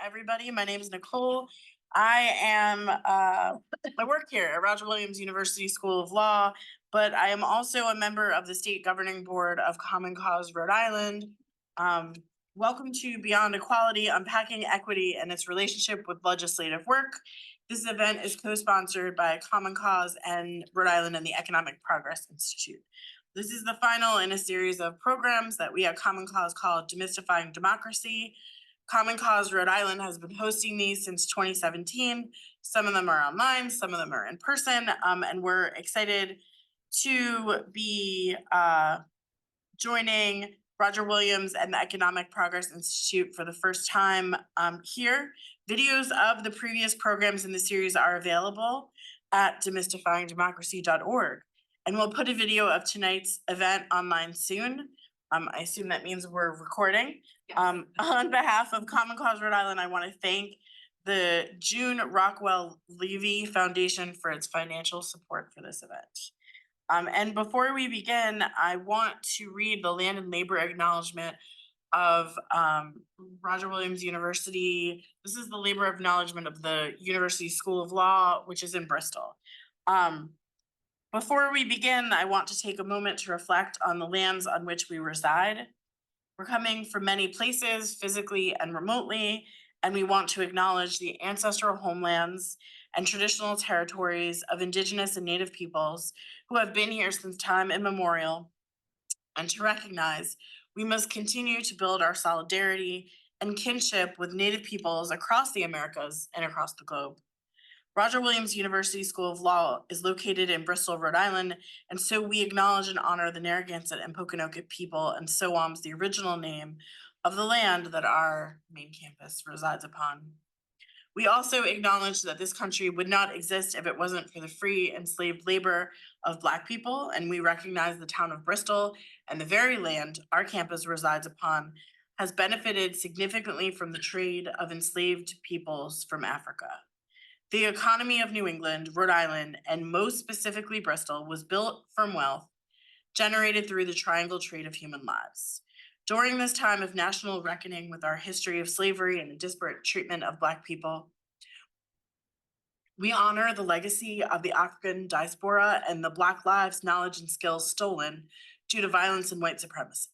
everybody. My name is Nicole. I work here at Roger Williams University School of Law, but I am also a member of the State Governing Board of Cause Rhode Island. Welcome to Beyond Equality, Unpacking Equity and its Relationship with Legislative Work. This event is co-sponsored by Common Cause and Rhode Island and the Economic Progress Institute. This is the final in a series of programs that we at Common Cause call Demystifying Democracy. Common Cause Rhode Island has been hosting these since 2017. Some of them are online, some of them are in person, and we're excited to be joining Roger Williams and the Economic Progress Institute for the first time here. Videos of the previous programs in the series are available at demystifyingdemocracy.org. And we'll put a video of tonight's event online soon. I assume that means we're recording. Yes. On behalf of Common Cause Rhode Island, I want to thank the June Rockwell Levy Foundation for its financial support for this event. And before we begin, I want to read the land and labor acknowledgement of Roger Williams University. This is the labor acknowledgement of the University School of Law, which is in Bristol. Before we begin, I want to take a moment to reflect on the lands on which we reside. We're coming from many places, physically and remotely, and we want to acknowledge the ancestral homelands and traditional territories of Indigenous and Native peoples who have been here since time immemorial, and to recognize we must continue to build our solidarity and kinship with Native peoples across the Americas and across the globe. Roger Williams University School of Law is located in Bristol, Rhode Island, and so we acknowledge and honor the Narragansett and Pokanoket people, and SOAM's the original name of the land that our main campus resides upon. We also acknowledge that this country would not exist if it wasn't for the free enslaved labor of Black people, and we recognize the town of Bristol and the very land our campus resides upon has benefited significantly from the trade of enslaved peoples from Africa. The economy of New England, Rhode Island, and most specifically Bristol was built from wealth generated through the triangle trade of human lives. During this time of national reckoning with our history of slavery and the disparate treatment of Black people, we honor the legacy of the African diaspora and the Black lives, knowledge, and skills stolen due to violence and white supremacy.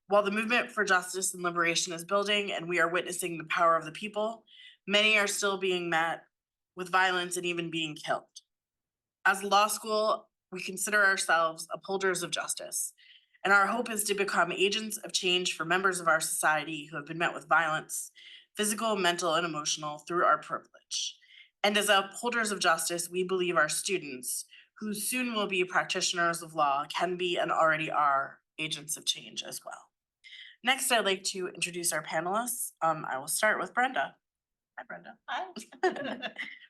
While the movement for justice and liberation is building and we are witnessing the power of the people, many are still being met with violence and even being killed. As a law school, we consider ourselves upholders of justice, and our hope is to become agents of change for members of our society who have been met with violence, physical, mental, and emotional, through our privilege. And as upholders of justice, we believe our students, who soon will be practitioners of law, can be and already are agents of change as well. Next, I'd like to introduce our panelists. I will start with Brenda. Hi, Brenda. Hi.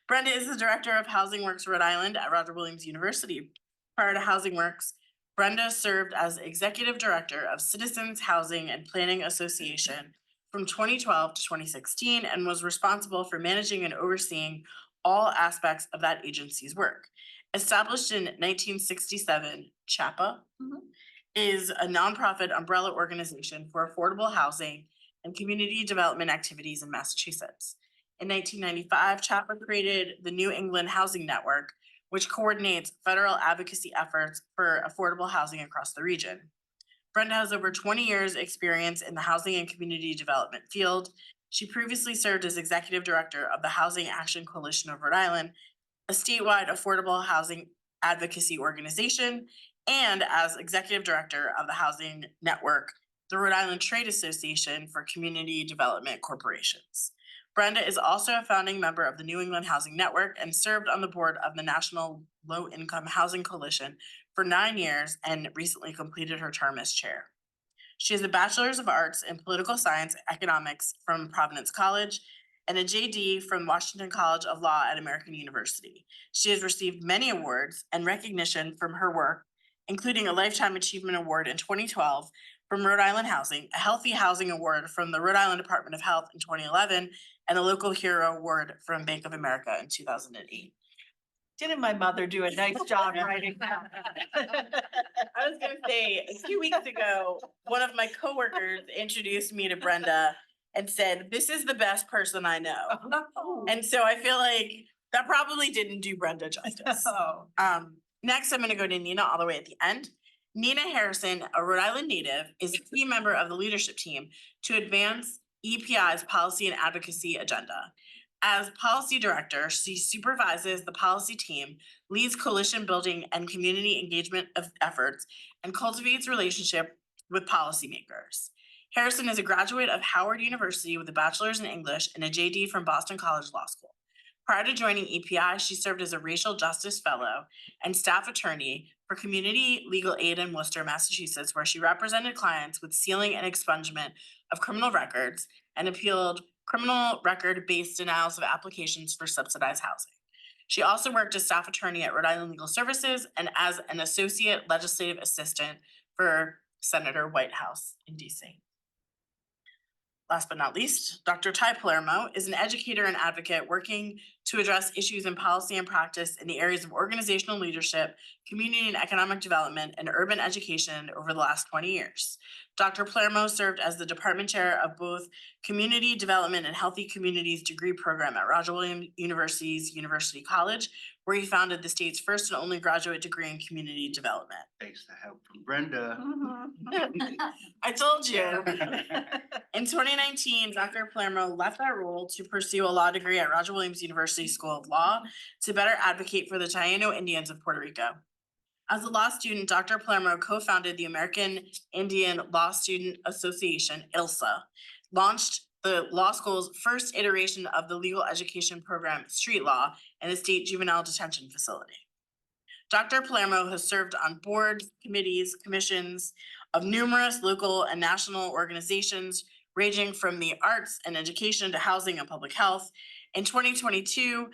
Brenda is the director of Housing Works Rhode Island at Roger Williams University. Prior to Housing Works, Brenda served as executive director of Citizens Housing and Planning Association from 2012 to 2016 and was responsible for managing and overseeing all aspects of that agency's work. Established in 1967, CHAPA is a nonprofit umbrella organization for affordable housing and community development activities in Massachusetts. In 1995, CHAPA created the New England Housing Network, which coordinates federal advocacy efforts for affordable housing across the region. Brenda has over 20 years experience in the housing and community development field. She previously served as executive director of the Housing Action Coalition of Rhode Island, a statewide affordable housing advocacy organization, and as executive director of the Housing Network, the Rhode Island Trade Association for Community Development Corporations. Brenda is also a founding member of the New England Housing Network and served on the board of the National Low Income Housing Coalition for 9 years and recently completed her term as chair. She has a Bachelor's of Arts in Political Science Economics from Providence College and a JD from Washington College of Law at American University. She has received many awards and recognition from her work, including a Lifetime Achievement Award in 2012 from Rhode Island Housing, a Healthy Housing Award from the Rhode Island Department of Health in 2011, and a Local Hero Award from Bank of America in 2008. Didn't my mother do a nice job writing that? I was gonna say, a few weeks ago, one of my coworkers introduced me to Brenda and said, "This is the best person I know." Oh. And so I feel like that probably didn't do Brenda justice. Oh. Next, I'm gonna go to Nina all the way at the end. Nina Harrison, a Rhode Island native, is a key member of the leadership team to advance EPI's policy and advocacy agenda. As policy director, she supervises the policy team, leads coalition building and community engagement of efforts, and cultivates relationship with policymakers. Harrison is a graduate of Howard University with a bachelor's in English and a JD from Boston College Law School. Prior to joining EPI, she served as a racial justice fellow and staff attorney for Community Legal Aid in Worcester, Massachusetts, where she represented clients with sealing and expungement of criminal records and appealed criminal record-based denials of applications for subsidized housing. She also worked as staff attorney at Rhode Island Legal Services and as an associate legislative assistant for Senator Whitehouse in DC. Last but not least, Dr. Ty Palermo is an educator and advocate working to address issues in policy and practice in the areas of organizational leadership, community and economic development, and urban education over the last 20 years. Dr. Palermo served as the department chair of both Community Development and Healthy Communities degree program at Roger Williams University's University College, where he founded the state's first and only graduate degree in community development. Thanks to help from Brenda. I told you. In 2019, Dr. Palermo left that role to pursue a law degree at Roger Williams University School of Law to better advocate for the Taino Indians of Puerto Rico. As a law student, Dr. Palermo co-founded the American Indian Law Student Association, ILSA, launched the law school's first iteration of the legal education program, Street Law, in the state juvenile detention facility. Dr. Palermo has served on boards, committees, commissions of numerous local and national organizations, ranging from the arts and education to housing and public health. In 2022,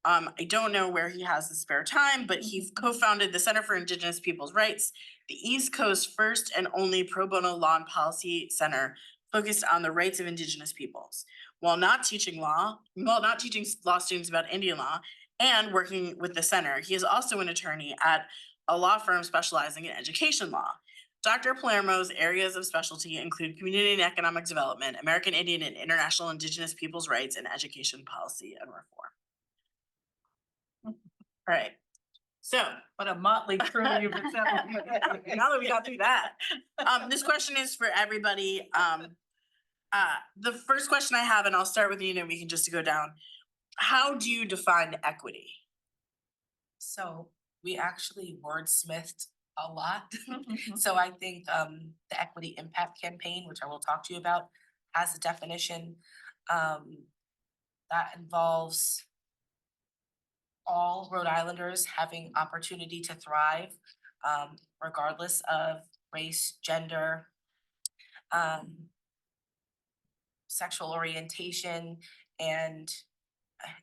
I don't know where he has the spare time, but he co-founded the Center for Indigenous Peoples' Rights, the East Coast's first and only pro bono law and policy center focused on the rights of Indigenous peoples. While not teaching law students about Indian law and working with the center, he is also an attorney at a law firm specializing in education law. Dr. Palermo's areas of specialty include community and economic development, American Indian and international Indigenous peoples' rights, and education policy and reform. All right, so What a motley crew you've assembled. now that we got through that, this question is for everybody. The first question I have, and I'll start with you, and we can just go down. How do you define equity? So we actually wordsmithed a lot. So I think the Equity Impact Campaign, which I will talk to you about, has a definition that involves all Rhode Islanders having opportunity to thrive, regardless of race, gender, sexual orientation, and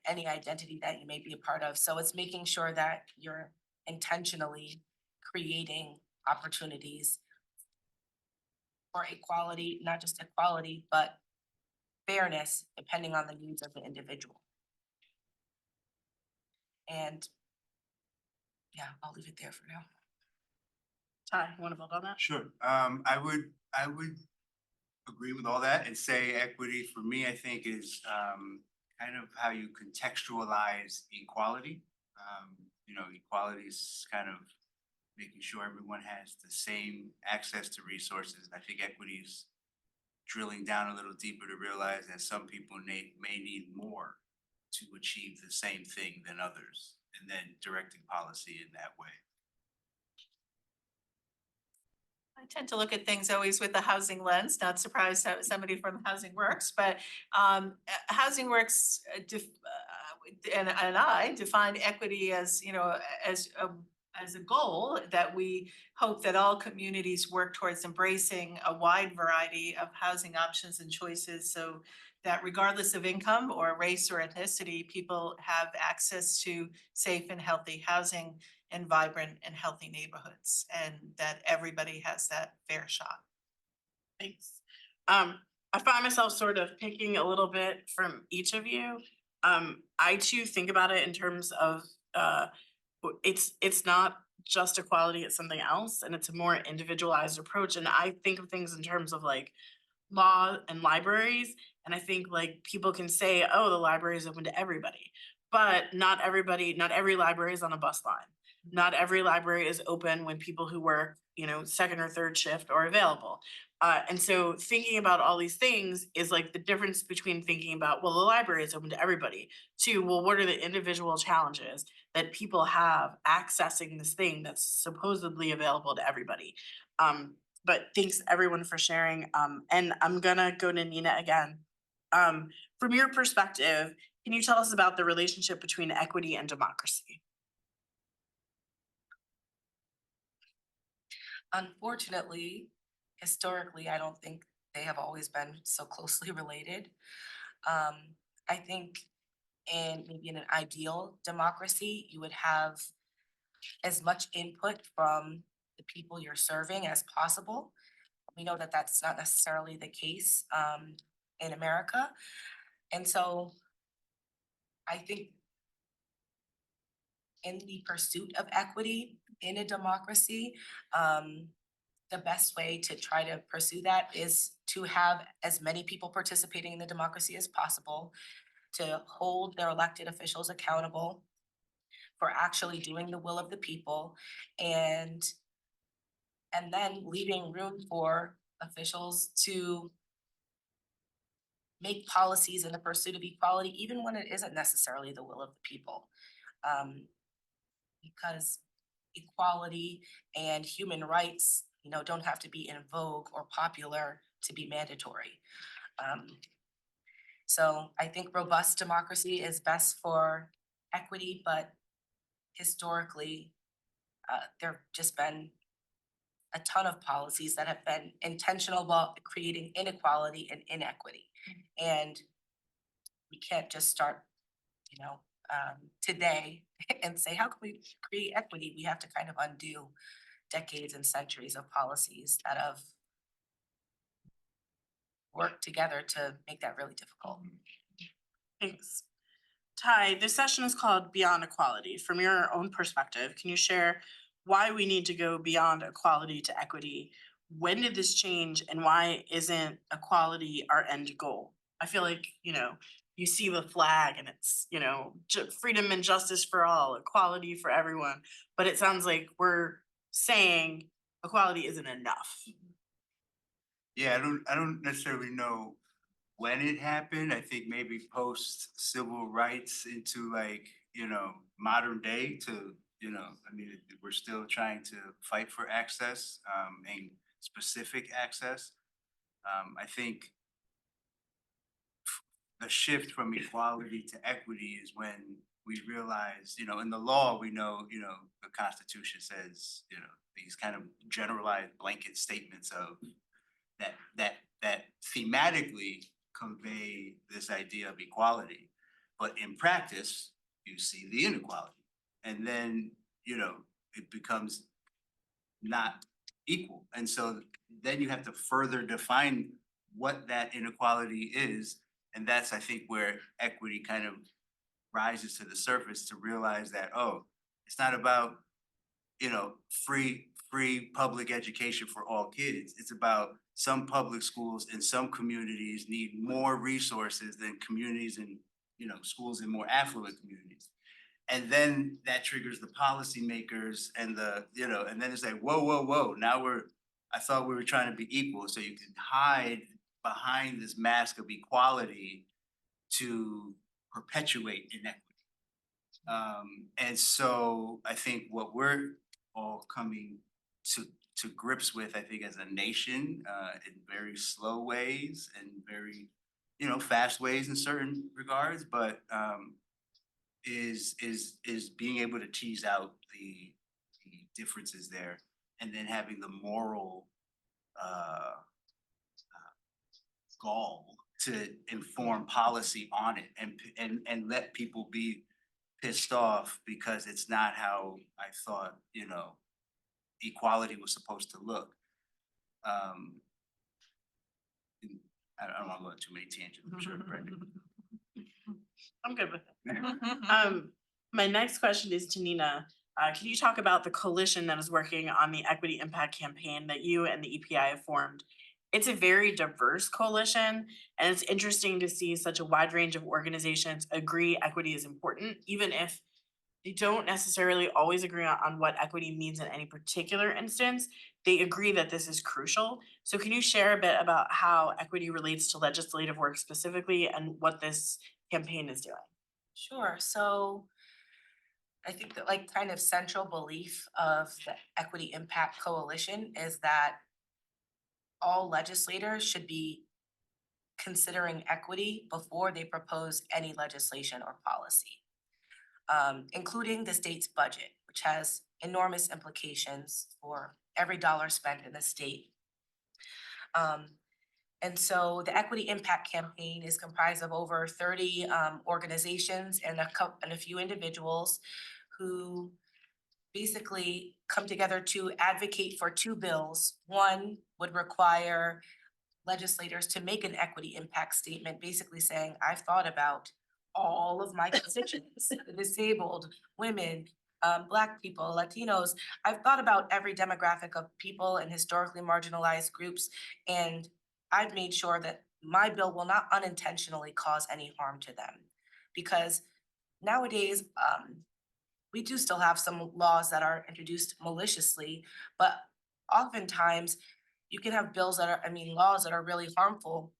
any identity that you may be a part of. So it's making sure that you're intentionally creating opportunities for equality, not just equality, but fairness, depending on the needs of the individual. And yeah, I'll leave it there for now. Ty, you wanna build on that? Sure. I would agree with all that and say equity for me, I think is kind of how you contextualize equality. Equality is kind of making sure everyone has the same access to resources. I think equity is drilling down a little deeper to realize that some people may need more to achieve the same thing than others, and then directing policy in that way. I tend to look at things always with the housing lens, not surprised that somebody from Housing Works, but Housing Works and I define equity as, as a goal that we hope that all communities work towards embracing a wide variety of housing options and choices, so that regardless of income or race or ethnicity, people have access to safe and healthy housing and vibrant and healthy neighborhoods, and that everybody has that fair shot. Thanks. I find myself sort of picking a little bit from each of you. I too think about it in terms of it's not just equality, it's something else, and it's a more individualized approach. And I think of things in terms of like law and libraries. And I think like people can say, oh, the library is open to everybody. But not everybody, not every library is on a bus line. Not every library is open when people who work, second or third shift are available. And so thinking about all these things is like the difference between thinking about, well, the library is open to everybody, to, well, what are the individual challenges that people have accessing this thing that's supposedly available to everybody? But thanks everyone for sharing. And I'm gonna go to Nina again. From your perspective, can you tell us about the relationship between equity and democracy? Unfortunately, historically, I don't think they have always been so closely related. I think maybe in an ideal democracy, you would have as much input from the people you're serving as possible. We know that that's not necessarily the case in America. And so I think in the pursuit of equity in a democracy, the best way to try to pursue that is to have as many people participating in the democracy as possible, to hold their elected officials accountable for actually doing the will of the people, and then leaving room for officials to make policies in the pursuit of equality, even when it isn't necessarily the will of the people. Because equality and human rights, don't have to be in vogue or popular to be mandatory. So I think robust democracy is best for equity, but historically, there've just been a ton of policies that have been intentional about creating inequality and inequity. And we can't just start, today and say, how can we create equity? We have to kind of undo decades and centuries of policies that have worked together to make that really difficult. Thanks. Ty, this session is called Beyond Equality. From your own perspective, can you share why we need to go beyond equality to equity? When did this change and why isn't equality our end goal? I feel like, you see the flag and it's, freedom and justice for all, equality for everyone. But it sounds like we're saying equality isn't enough. Yeah, I don't necessarily know when it happened. I think maybe post civil rights into like, modern day to, we're still trying to fight for access and specific access. I think the shift from equality to equity is when we realize, in the law, we know, the Constitution says, these kind of generalized blanket statements of that thematically convey this idea of equality. But in practice, you see the inequality. And then, it becomes not equal. And so then you have to further define what that inequality is. And that's, I think, where equity kind of rises to the surface to realize that, oh, it's not about, free public education for all kids. It's about some public schools in some communities need more resources than communities in, schools in more affluent communities. And then that triggers the policymakers and and then it's like, whoa, now I thought we were trying to be equal. So you can hide behind this mask of equality to perpetuate inequity. And so I think what we're all coming to grips with, I think, as a nation, in very slow ways and very, fast ways in certain regards, but is being able to tease out the differences there, and then having the moral gall to inform policy on it, and let people be pissed off because it's not how I thought, equality was supposed to look. And I don't want to go into too many tangents, I'm sure Brenda. I'm good with it. My next question is to Nina. Can you talk about the coalition that is working on the Equity Impact Campaign that you and the EPI have formed? It's a very diverse coalition, and it's interesting to see such a wide range of organizations agree equity is important, even if they don't necessarily always agree on what equity means in any particular instance. They agree that this is crucial. So can you share a bit about how equity relates to legislative work specifically and what this campaign is doing? Sure, so I think that like kind of central belief of the Equity Impact Coalition is that all legislators should be considering equity before they propose any legislation or policy, including the state's budget, which has enormous implications for every dollar spent in the state. Um, and so the Equity Impact Campaign is comprised of over 30 organizations and a few individuals who basically come together to advocate for two bills. One would require legislators to make an equity impact statement, basically saying, I've thought about all of my constituents, the disabled, women, Black people, Latinos. I've thought about every demographic of people and historically marginalized groups, and I've made sure that my bill will not unintentionally cause any harm to them. Because nowadays, we do still have some laws that are introduced maliciously, but oftentimes you can have bills that are, laws that are really harmful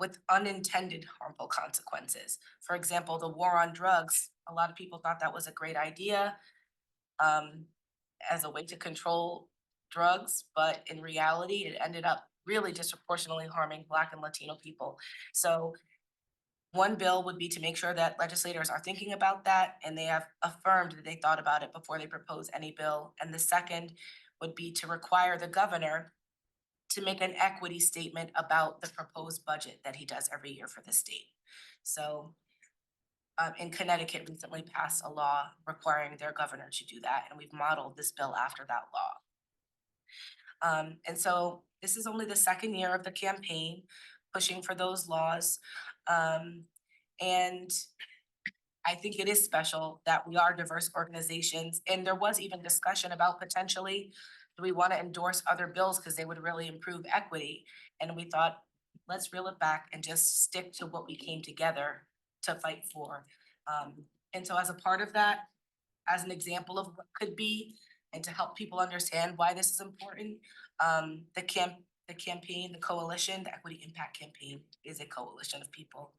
with unintended harmful consequences. For example, the war on drugs, a lot of people thought that was a great idea as a way to control drugs, but in reality, it ended up really disproportionately harming Black and Latino people. So one bill would be to make sure that legislators are thinking about that and they have affirmed that they thought about it before they propose any bill. And the second would be to require the governor to make an equity statement about the proposed budget that he does every year for the state. So in Connecticut recently passed a law requiring their governor to do that, and we've modeled this bill after that law. And so this is only the second year of the campaign pushing for those laws. And I think it is special that we are diverse organizations, and there was even discussion about potentially, do we want to endorse other bills because they would really improve equity? And we thought, let's reel it back and just stick to what we came together to fight for. And so as a part of that, as an example of what could be, and to help people understand why this is important, the campaign, the coalition, the Equity Impact Campaign is a coalition of people.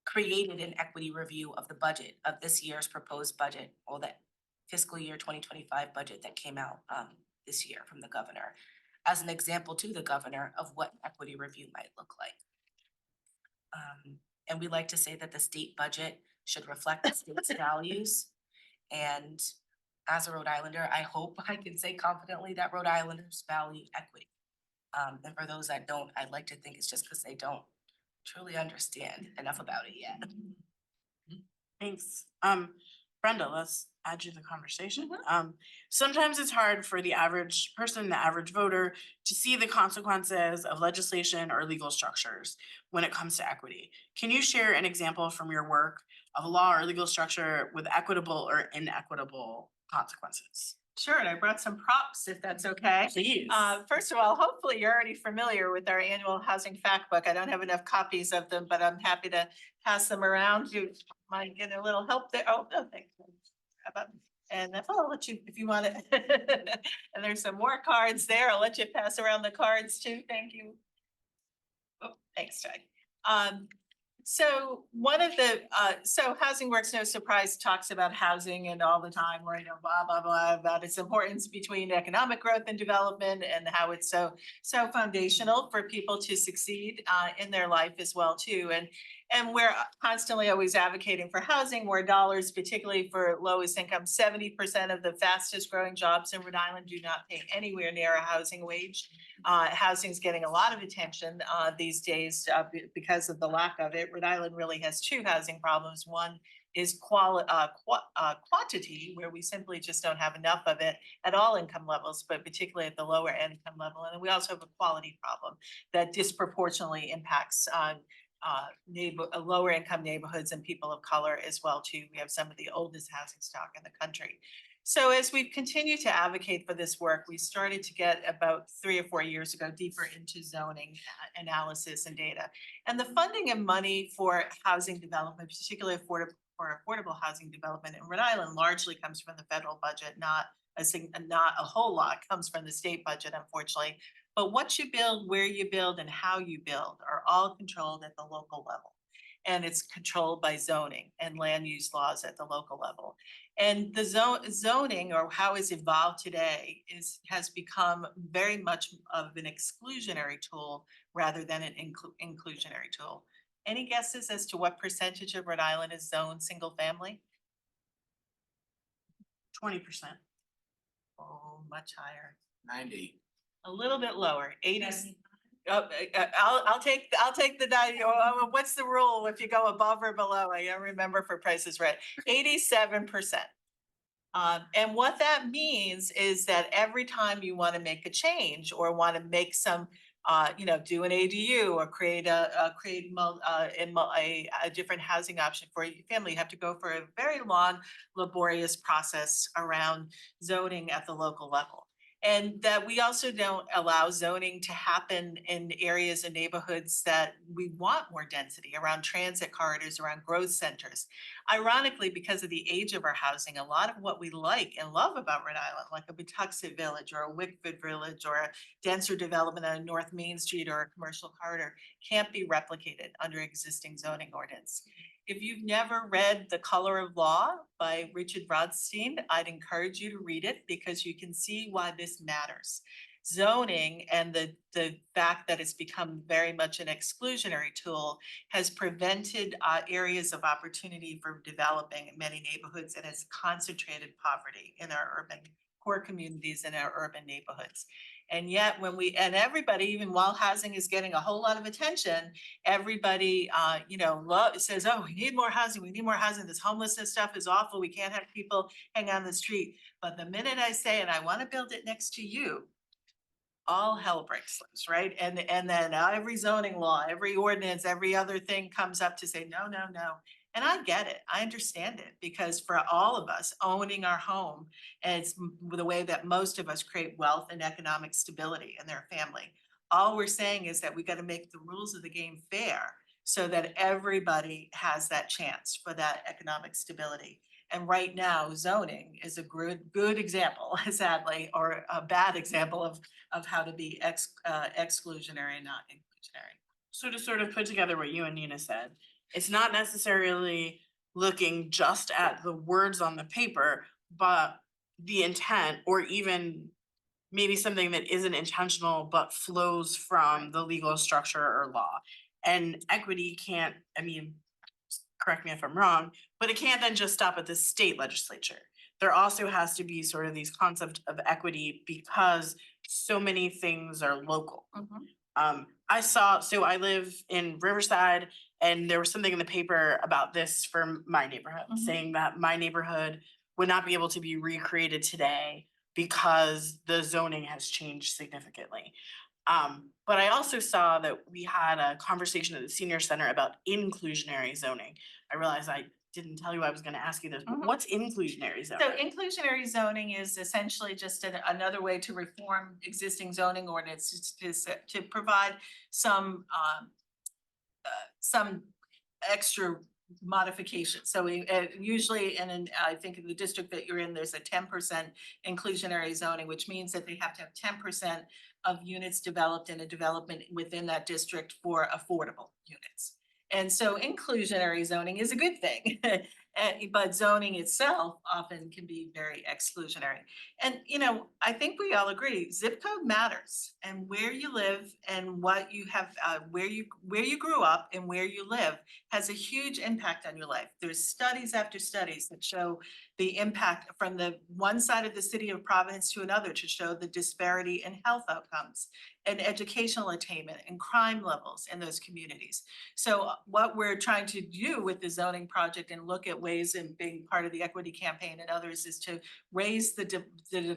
Created an equity review of the budget of this year's proposed budget, or that fiscal year 2025 budget that came out this year from the governor, as an example to the governor of what equity review might look like. And we like to say that the state budget should reflect the state's values. And as a Rhode Islander, I hope I can say confidently that Rhode Islanders value equity. And for those that don't, I'd like to think it's just because they don't truly understand enough about it yet. Thanks. Brenda, let's add you to the conversation. Sometimes it's hard for the average person, the average voter, to see the consequences of legislation or legal structures when it comes to equity. Can you share an example from your work of a law or legal structure with equitable or inequitable consequences? Sure, and I brought some props if that's okay. Please. First of all, hopefully you're already familiar with our annual housing fact book. I don't have enough copies of them, but I'm happy to pass them around. You might get a little help there. Oh, no, thank you. How about, and I'll let you, if you want it. And there's some more cards there. I'll let you pass around the cards too. Thank you. Oh, thanks, Doug. So one of the, so Housing Works, no surprise, talks about housing and all the time, or, blah, blah, blah, about its importance between economic growth and development and how it's so foundational for people to succeed in their life as well too. And we're constantly always advocating for housing, more dollars, particularly for lowest income. 70% of the fastest growing jobs in Rhode Island do not pay anywhere near a housing wage. Housing's getting a lot of attention these days because of the lack of it. Rhode Island really has two housing problems. One is quantity, where we simply just don't have enough of it at all income levels, but particularly at the lower income level. And then we also have a quality problem that disproportionately impacts lower income neighborhoods and people of color as well too. We have some of the oldest housing stock in the country. So as we've continued to advocate for this work, we started to get about 3 or 4 years ago deeper into zoning analysis and data. And the funding and money for housing development, particularly for affordable housing development in Rhode Island, largely comes from the federal budget, not a whole lot comes from the state budget, unfortunately. But what you build, where you build, and how you build are all controlled at the local level. And it's controlled by zoning and land use laws at the local level. And the zoning, or how it's evolved today, has become very much of an exclusionary tool rather than an inclusionary tool. Any guesses as to what percentage of Rhode Island is zoned single family? 20%. Oh, much higher. 90. A little bit lower, 80. I'll take the 90. What's the rule if you go above or below? I don't remember for Price is Right. 87%. And what that means is that every time you want to make a change or want to make some, do an ADU or create a different housing option for your family, you have to go for a very long, laborious process around zoning at the local level. And that we also don't allow zoning to happen in areas and neighborhoods that we want more density, around transit corridors, around growth centers. Ironically, because of the age of our housing, a lot of what we like and love about Rhode Island, like a Patuxent Village or a Wickford Village or a denser development on North Main Street or a commercial corridor, can't be replicated under existing zoning ordinance. If you've never read The Color of Law by Richard Rothstein, I'd encourage you to read it because you can see why this matters. Zoning and the fact that it's become very much an exclusionary tool has prevented areas of opportunity for developing in many neighborhoods and has concentrated poverty in our urban core communities and our urban neighborhoods. And yet everybody, even while housing is getting a whole lot of attention, everybody, says, oh, we need more housing. We need more housing. This homelessness stuff is awful. We can't have people hang on the street. But the minute I say, and I want to build it next to you, all hell breaks loose, right? And then every zoning law, every ordinance, every other thing comes up to say, no, no, no. And I get it. I understand it because for all of us owning our home, and it's the way that most of us create wealth and economic stability in their family. All we're saying is that we got to make the rules of the game fair so that everybody has that chance for that economic stability. And right now, zoning is a good example, sadly, or a bad example of how to be exclusionary and not inclusionary. So to sort of put together what you and Nina said, it's not necessarily looking just at the words on the paper, but the intent, or even maybe something that isn't intentional but flows from the legal structure or law. And equity can't, correct me if I'm wrong, but it can't then just stop at the state legislature. There also has to be sort of these concepts of equity because so many things are local. I live in Riverside, and there was something in the paper about this for my neighborhood, saying that my neighborhood would not be able to be recreated today because the zoning has changed significantly. But I also saw that we had a conversation at the senior center about inclusionary zoning. I realized I didn't tell you I was gonna ask you this, but what's inclusionary zoning? So inclusionary zoning is essentially just another way to reform existing zoning ordinance to provide some extra modifications. So we usually, I think in the district that you're in, there's a 10% inclusionary zoning, which means that they have to have 10% of units developed in a development within that district for affordable units. And so inclusionary zoning is a good thing, but zoning itself often can be very exclusionary. And, I think we all agree, zip code matters, and where you live and what you have, where you grew up and where you live has a huge impact on your life. There's studies after studies that show the impact from the one side of the city of Providence to another to show the disparity in health outcomes and educational attainment and crime levels in those communities. So what we're trying to do with the zoning project and look at ways in being part of the equity campaign and others is to raise the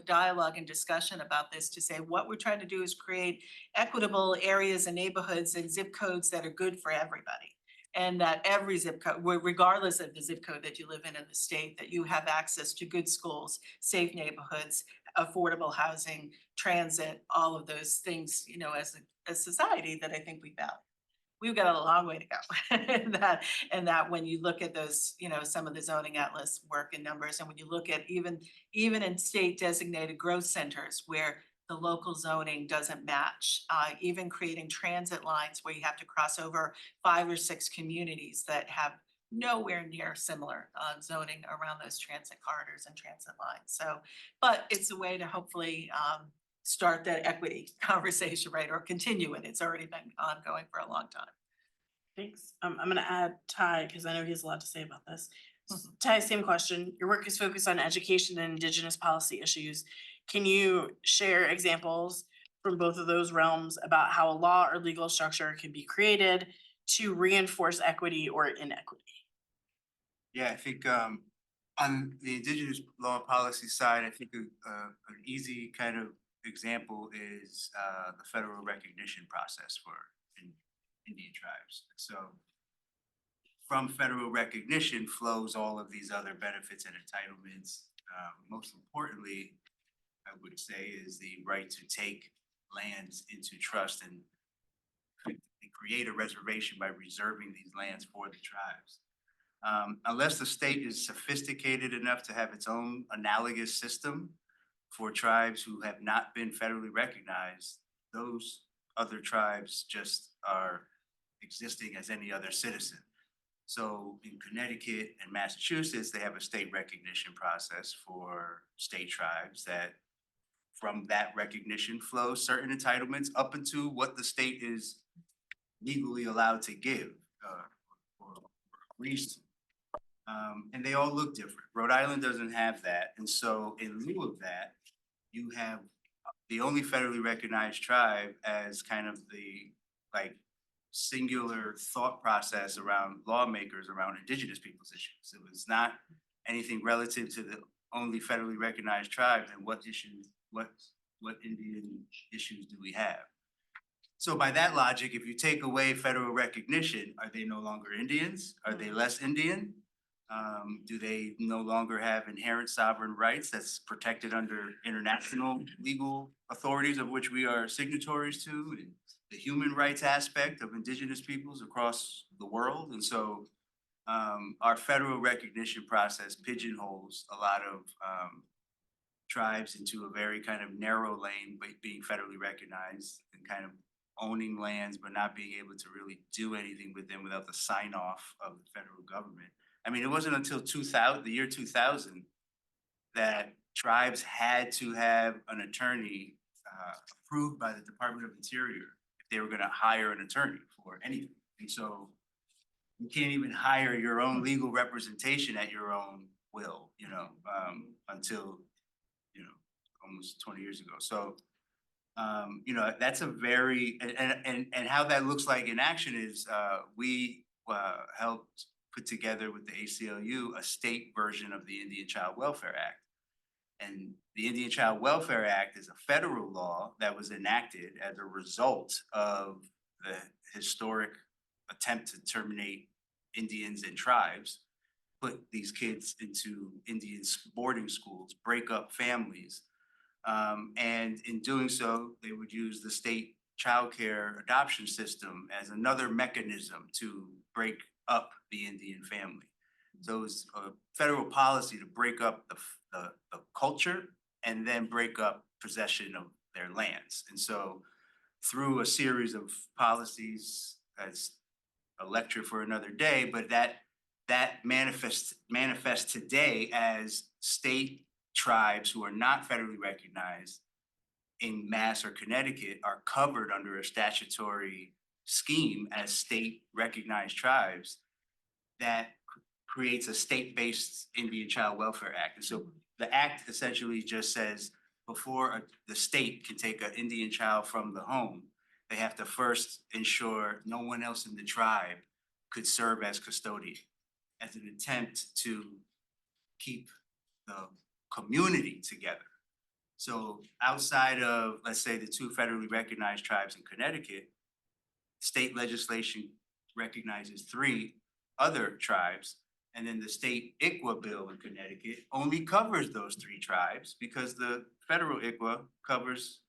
dialogue and discussion about this, to say what we're trying to do is create equitable areas and neighborhoods and zip codes that are good for everybody. And that every zip code, regardless of the zip code that you live in the state, that you have access to good schools, safe neighborhoods, affordable housing, transit, all of those things, you know, as a society that I think we value. We've got a long way to go. And that when you look at those, you know, some of the zoning atlas work and numbers, and when you look at even in state designated growth centers where the local zoning doesn't match, even creating transit lines where you have to cross over 5 or 6 communities that have nowhere near similar zoning around those transit corridors and transit lines. So, but it's a way to hopefully start that equity conversation, right, or continue it. It's already been ongoing for a long time. Thanks. I'm gonna add Ty, because I know he has a lot to say about this. Mhm. Ty, same question. Your work is focused on education and Indigenous policy issues. Can you share examples from both of those realms about how a law or legal structure can be created to reinforce equity or inequity? Yeah, I think on the indigenous law and policy side, I think an easy kind of example is the federal recognition process for Indian tribes. So from federal recognition flows all of these other benefits and entitlements. Most importantly, I would say, is the right to take lands into trust and create a reservation by reserving these lands for the tribes. Unless the state is sophisticated enough to have its own analogous system for tribes who have not been federally recognized, those other tribes just are existing as any other citizen. So in Connecticut and Massachusetts, they have a state recognition process for state tribes that from that recognition flows certain entitlements up into what the state is legally allowed to give or agrees to. And they all look different. Rhode Island doesn't have that. And so in lieu of that, you have the only federally recognized tribe as kind of the like singular thought process around lawmakers around indigenous people's issues. It was not anything relative to the only federally recognized tribe and what issues, what Indian issues do we have? So by that logic, if you take away federal recognition, are they no longer Indians? Are they less Indian? Do they no longer have inherent sovereign rights that's protected under international legal authorities of which we are signatories to, and the human rights aspect of indigenous peoples across the world? And so our federal recognition process pigeonholes a lot of tribes into a very kind of narrow lane, but being federally recognized and kind of owning lands, but not being able to really do anything with them without the sign off of the federal government. I mean, it wasn't until the year 2000, that tribes had to have an attorney approved by the Department of Interior if they were going to hire an attorney for anything. And so you can't even hire your own legal representation at your own will, until, almost 20 years ago. So, that's a very, and how that looks like in action is we helped put together with the ACLU a state version of the Indian Child Welfare Act. And the Indian Child Welfare Act is a federal law that was enacted as a result of the historic attempt to terminate Indians and tribes, put these kids into Indian boarding schools, break up families. And in doing so, they would use the state childcare adoption system as another mechanism to break up the Indian family. So it was a federal policy to break up the culture and then break up possession of their lands. And so through a series of policies, that's a lecture for another day, but that manifests today as state tribes who are not federally recognized in Mass or Connecticut are covered under a statutory scheme as state recognized tribes that creates a state-based Indian Child Welfare Act. And so the act essentially just says before the state can take an Indian child from the home, they have to first ensure no one else in the tribe could serve as custodian, as an attempt to keep the community together. So outside of, let's say, the 2 federally recognized tribes in Connecticut, state legislation recognizes 3 other tribes. And then the state ICWA bill in Connecticut only covers those 3 tribes because the federal ICWA covers,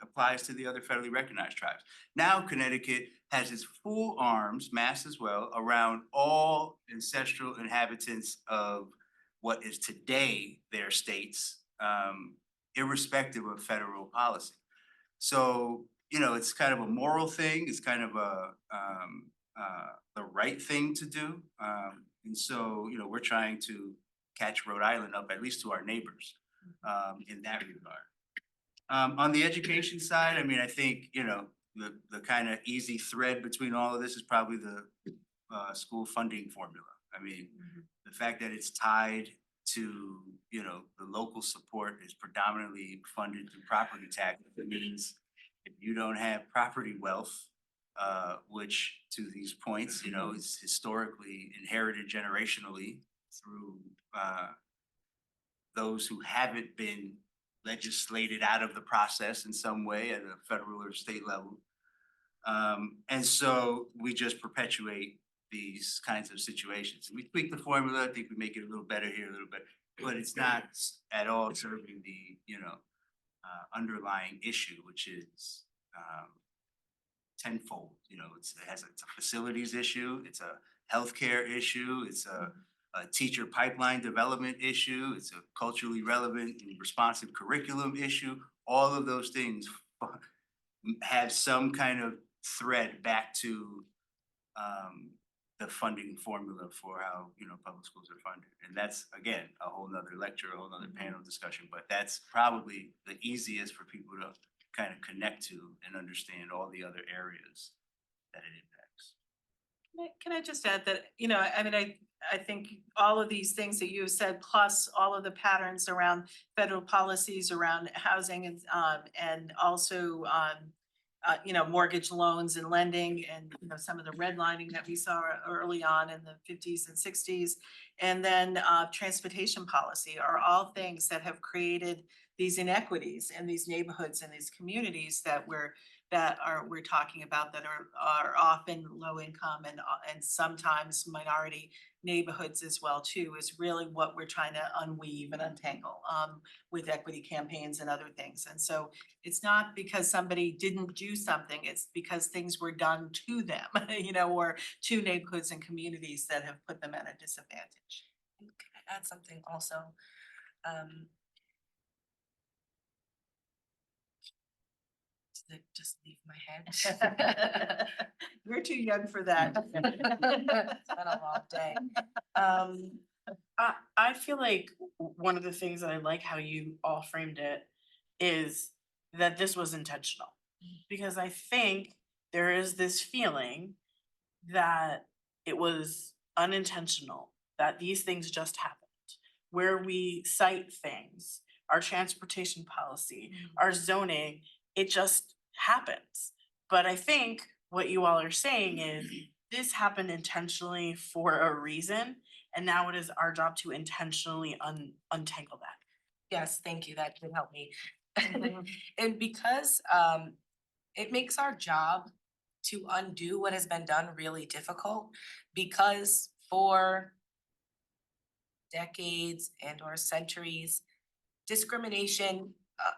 applies to the other federally recognized tribes. Now Connecticut has its full arms, mass as well, around all ancestral inhabitants of what is today their states, irrespective of federal policy. So, it's kind of a moral thing, it's kind of the right thing to do. And so, we're trying to catch Rhode Island up, at least to our neighbors, in that regard. On the education side, I mean, I think, the kind of easy thread between all of this is probably the school funding formula. I mean, the fact that it's tied to, the local support is predominantly funded through property tax. It means if you don't have property wealth, which to these points, is historically inherited generationally through those who haven't been legislated out of the process in some way at a federal or state level. And so we just perpetuate these kinds of situations. We tweak the formula, I think we make it a little better here a little bit, but it's not at all serving the, underlying issue, which is tenfold. It's a facilities issue, it's a healthcare issue, it's a teacher pipeline development issue, it's a culturally relevant and responsive curriculum issue. All of those things have some kind of thread back to the funding formula for how, public schools are funded. And that's, again, a whole nother lecture, a whole nother panel discussion, but that's probably the easiest for people to kind of connect to and understand all the other areas that it impacts. Can I just add that, I think all of these things that you have said, plus all of the patterns around federal policies around housing and also mortgage loans and lending and, some of the redlining that we saw early on in the 50s and 60s. And then transportation policy are all things that have created these inequities in these neighborhoods and these communities that we're talking about that are often low income and sometimes minority neighborhoods as well too, is really what we're trying to unweave and untangle with equity campaigns and other things. And so it's not because somebody didn't do something, it's because things were done to them, or to neighborhoods and communities that have put them at a disadvantage. Can I add something also? Did it just leave my head? You're too young for that. It's been a long day. I feel like one of the things that I like how you all framed it is that this was intentional. Because I think there is this feeling that it was unintentional, that these things just happened. Where we cite things, our transportation policy, our zoning, it just happens. But I think what you all are saying is this happened intentionally for a reason, and now it is our job to intentionally untangle that. Yes, thank you, that did help me. And because it makes our job to undo what has been done really difficult, because for decades and or centuries, discrimination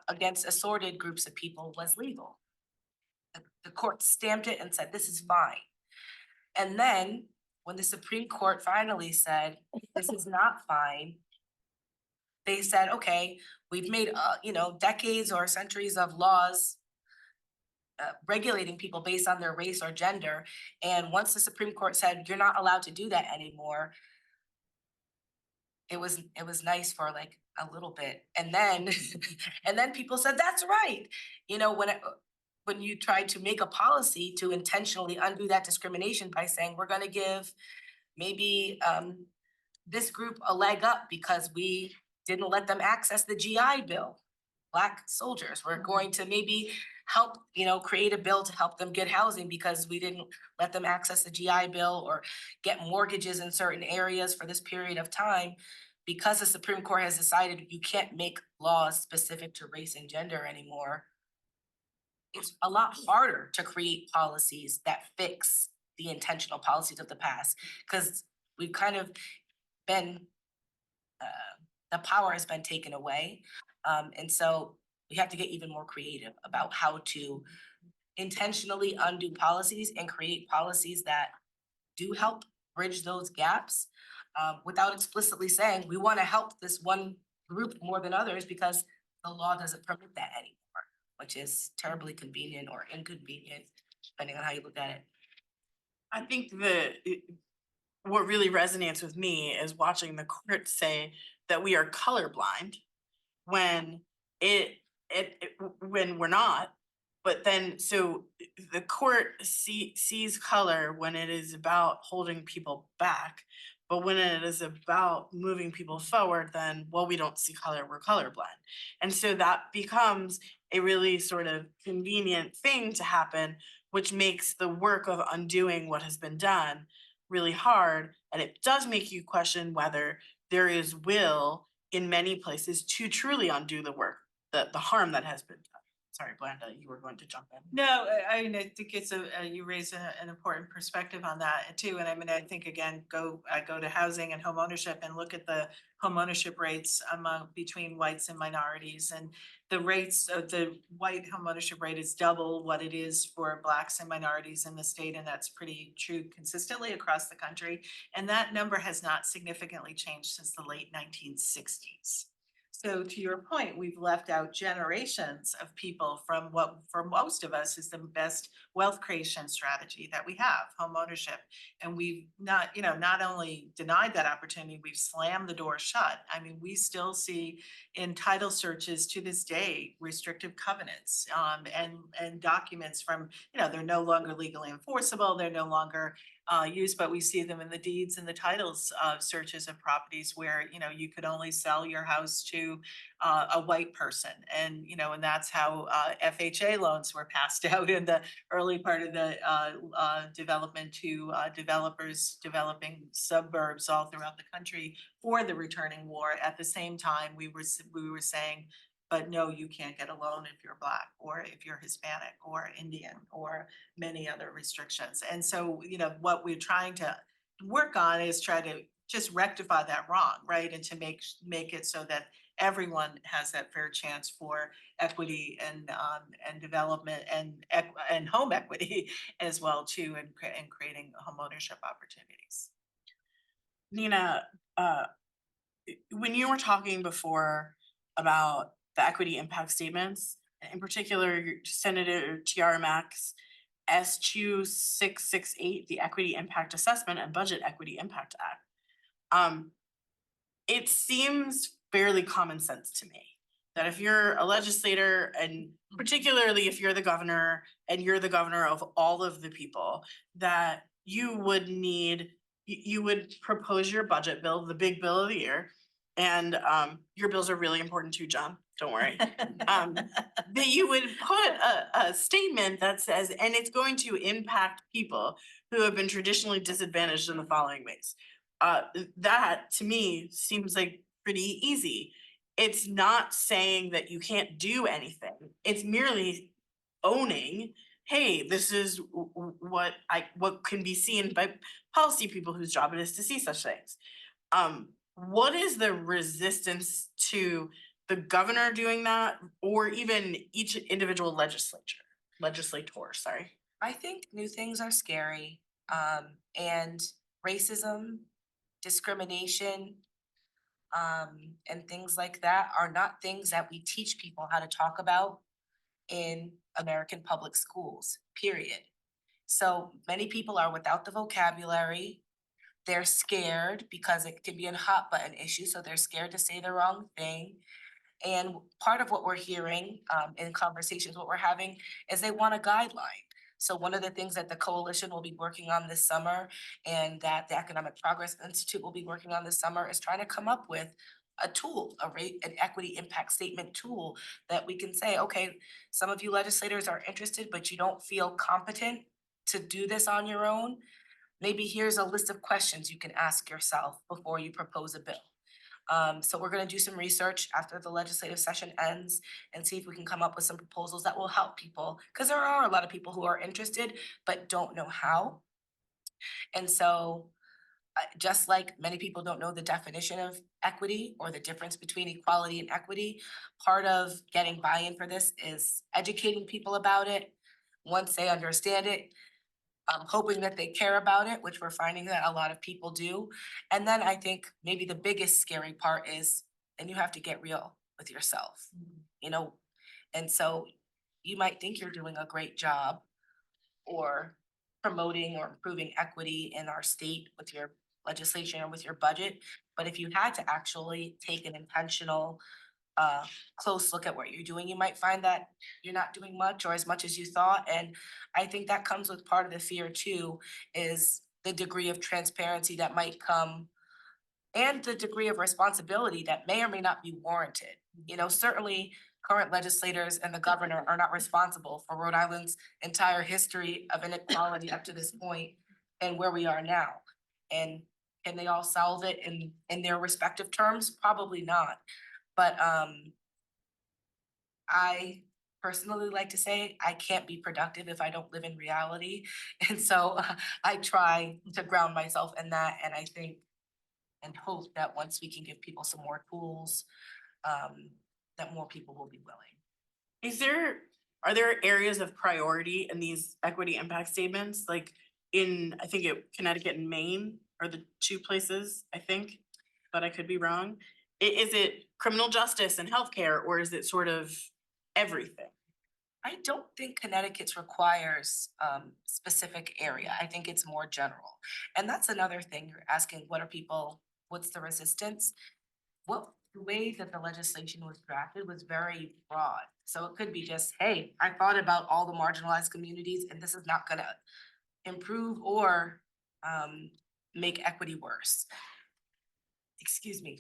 against assorted groups of people was legal. The court stamped it and said, this is fine. And then when the Supreme Court finally said, this is not fine, they said, okay, we've made, decades or centuries of laws regulating people based on their race or gender. And once the Supreme Court said, you're not allowed to do that anymore, it was nice for like a little bit. And then, and then people said, that's right. When you try to make a policy to intentionally undo that discrimination by saying, we're gonna give maybe this group a leg up because we didn't let them access the GI Bill. Black soldiers, we're going to maybe help, create a bill to help them get housing because we didn't let them access the GI Bill or get mortgages in certain areas for this period of time. Because the Supreme Court has decided you can't make laws specific to race and gender anymore, it's a lot harder to create policies that fix the intentional policies of the past. Cause we've kind of been, the power has been taken away. And so we have to get even more creative about how to intentionally undo policies and create policies that do help bridge those gaps, without explicitly saying, we wanna help this one group more than others because the law doesn't permit that anymore, which is terribly convenient or inconvenient, depending on how you look at it. I think what really resonates with me is watching the court say that we are colorblind when when we're not. But then, so the court sees color when it is about holding people back. But when it is about moving people forward, then, well, we don't see color, we're colorblind. And so that becomes a really sort of convenient thing to happen, which makes the work of undoing what has been done really hard. And it does make you question whether there is will in many places to truly undo the work, the harm that has been done. Sorry, Blanda, you were going to jump in. No, I mean, I think it's you raise an important perspective on that too, and I mean, I think again, I go to housing and home ownership and look at the home ownership rates between whites and minorities, and the rates of the white home ownership rate is double what it is for blacks and minorities in the state, and that's pretty true consistently across the country, and that number has not significantly changed since the late 1960s. So to your point, we've left out generations of people from what for most of us is the best wealth creation strategy that we have, home ownership. And we've not only denied that opportunity, we've slammed the door shut. I mean, we still see in title searches to this day, restrictive covenants, and documents from, they're no longer legally enforceable, they're no longer used, but we see them in the deeds and the titles searches of properties where, you could only sell your house to a white person. And, and that's how FHA loans were passed out in the early part of the development to developers developing suburbs all throughout the country for the returning war. At the same time, we were saying, but no, you can't get a loan if you're Black or if you're Hispanic or Indian or many other restrictions. And so, what we're trying to work on is try to just rectify that wrong, right? And to make it so that everyone has that fair chance for equity and development and home equity as well too, and creating home ownership opportunities. Nina, when you were talking before about the equity impact statements, in particular, Senator Tiara Mack's S2668, the Equity Impact Assessment and Budget Equity Impact Act, it seems fairly common sense to me that if you're a legislator, and particularly if you're the governor and you're the governor of all of the people, that you would propose your budget bill, the big bill of the year. And your bills are really important too, John, don't worry. That you would put a statement that says, and it's going to impact people who have been traditionally disadvantaged in the following ways. That to me seems like pretty easy. It's not saying that you can't do anything. It's merely owning, hey, this is what can be seen by policy people whose job it is to see such things. What is the resistance to the governor doing that, or even each individual legislator, sorry? I think new things are scary, and racism, discrimination, and things like that are not things that we teach people how to talk about in American public schools, period. So many people are without the vocabulary. They're scared because it can be a hot button issue, so they're scared to say the wrong thing. And part of what we're hearing in conversations, what we're having, is they want a guideline. So one of the things that the coalition will be working on this summer, and that the Economic Progress Institute will be working on this summer, is trying to come up with a tool, an equity impact statement tool that we can say, okay, some of you legislators are interested, but you don't feel competent to do this on your own. Maybe here's a list of questions you can ask yourself before you propose a bill. So we're gonna do some research after the legislative session ends and see if we can come up with some proposals that will help people. Cause there are a lot of people who are interested but don't know how. And so just like many people don't know the definition of equity or the difference between equality and equity, part of getting buy-in for this is educating people about it. Once they understand it, hoping that they care about it, which we're finding that a lot of people do. And then I think maybe the biggest scary part is, then you have to get real with yourself, you know? And so you might think you're doing a great job or promoting or improving equity in our state with your legislation or with your budget. But if you had to actually take an intentional close look at what you're doing, you might find that you're not doing much or as much as you thought. And I think that comes with part of the fear too, is the degree of transparency that might come and the degree of responsibility that may or may not be warranted. You know, certainly current legislators and the governor are not responsible for Rhode Island's entire history of inequality up to this point and where we are now. And can they all solve it in their respective terms? Probably not. But I personally like to say I can't be productive if I don't live in reality. And so I try to ground myself in that. And I think and hope that once we can give people some more tools, that more people will be willing. Are there areas of priority in these equity impact statements? Like I think Connecticut and Maine are the two places, I think, but I could be wrong. Is it criminal justice and healthcare, or is it sort of everything? I don't think Connecticut's requires specific area. I think it's more general. And that's another thing you're asking, what's the resistance? Well, the way that the legislation was drafted was very broad. So it could be just, hey, I thought about all the marginalized communities and this is not gonna improve or make equity worse. Excuse me.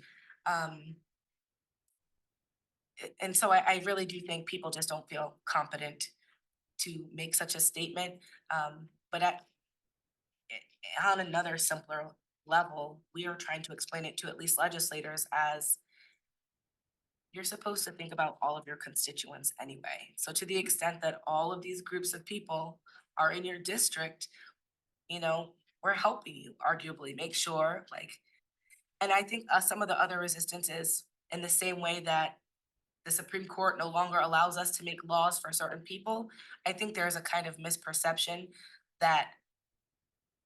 And so I really do think people just don't feel competent to make such a statement. But on another simpler level, we are trying to explain it to at least legislators as you're supposed to think about all of your constituents anyway. So to the extent that all of these groups of people are in your district, you know, we're helping you arguably make sure and I think some of the other resistance is in the same way that the Supreme Court no longer allows us to make laws for certain people. I think there's a kind of misperception that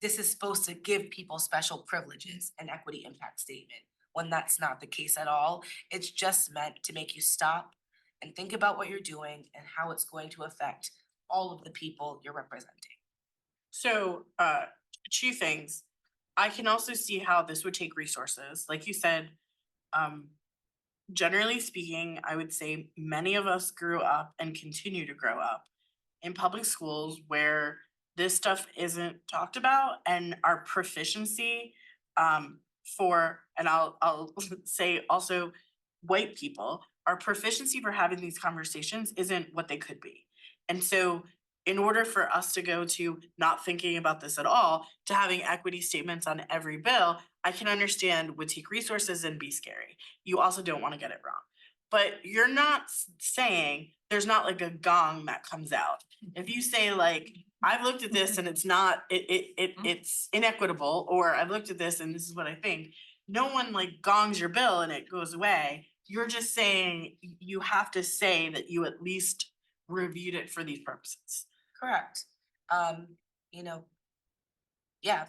this is supposed to give people special privileges, an equity impact statement, when that's not the case at all. It's just meant to make you stop and think about what you're doing and how it's going to affect all of the people you're representing. So, two things. I can also see how this would take resources. Like you said, generally speaking, I would say many of us grew up and continue to grow up in public schools where this stuff isn't talked about, and our proficiency and I'll say also white people, our proficiency for having these conversations isn't what they could be. And so in order for us to go to not thinking about this at all, to having equity statements on every bill, I can understand would take resources and be scary. You also don't want to get it wrong. But you're not saying there's not like a gong that comes out. If you say like, I've looked at this and it's not, it's inequitable, or I've looked at this and this is what I think, no one like gongs your bill and it goes away. You're just saying you have to say that you at least reviewed it for these purposes. Correct. You know, yeah,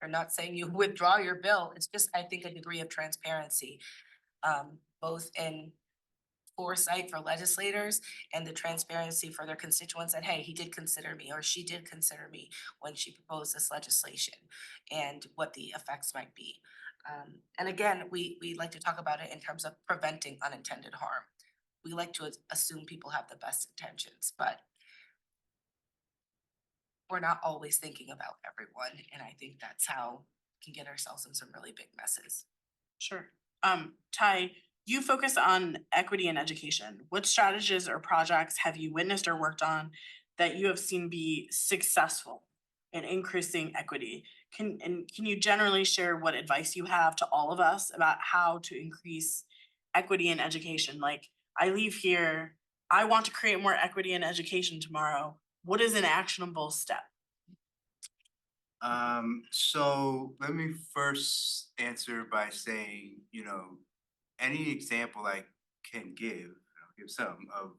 we're not saying you withdraw your bill. It's just, I think, a degree of transparency, both in foresight for legislators and the transparency for their constituents that, hey, he did consider me or she did consider me when she proposed this legislation and what the effects might be. And again, we like to talk about it in terms of preventing unintended harm. We like to assume people have the best intentions, but we're not always thinking about everyone. And I think that's how we can get ourselves in some really big messes. Sure. Ty, you focus on equity in education. What strategies or projects have you witnessed or worked on that you have seen be successful in increasing equity? Can you generally share what advice you have to all of us about how to increase equity in education? Like, I leave here, I want to create more equity in education tomorrow. What is an actionable step? So let me first answer by saying, any example I can give, I'll give some of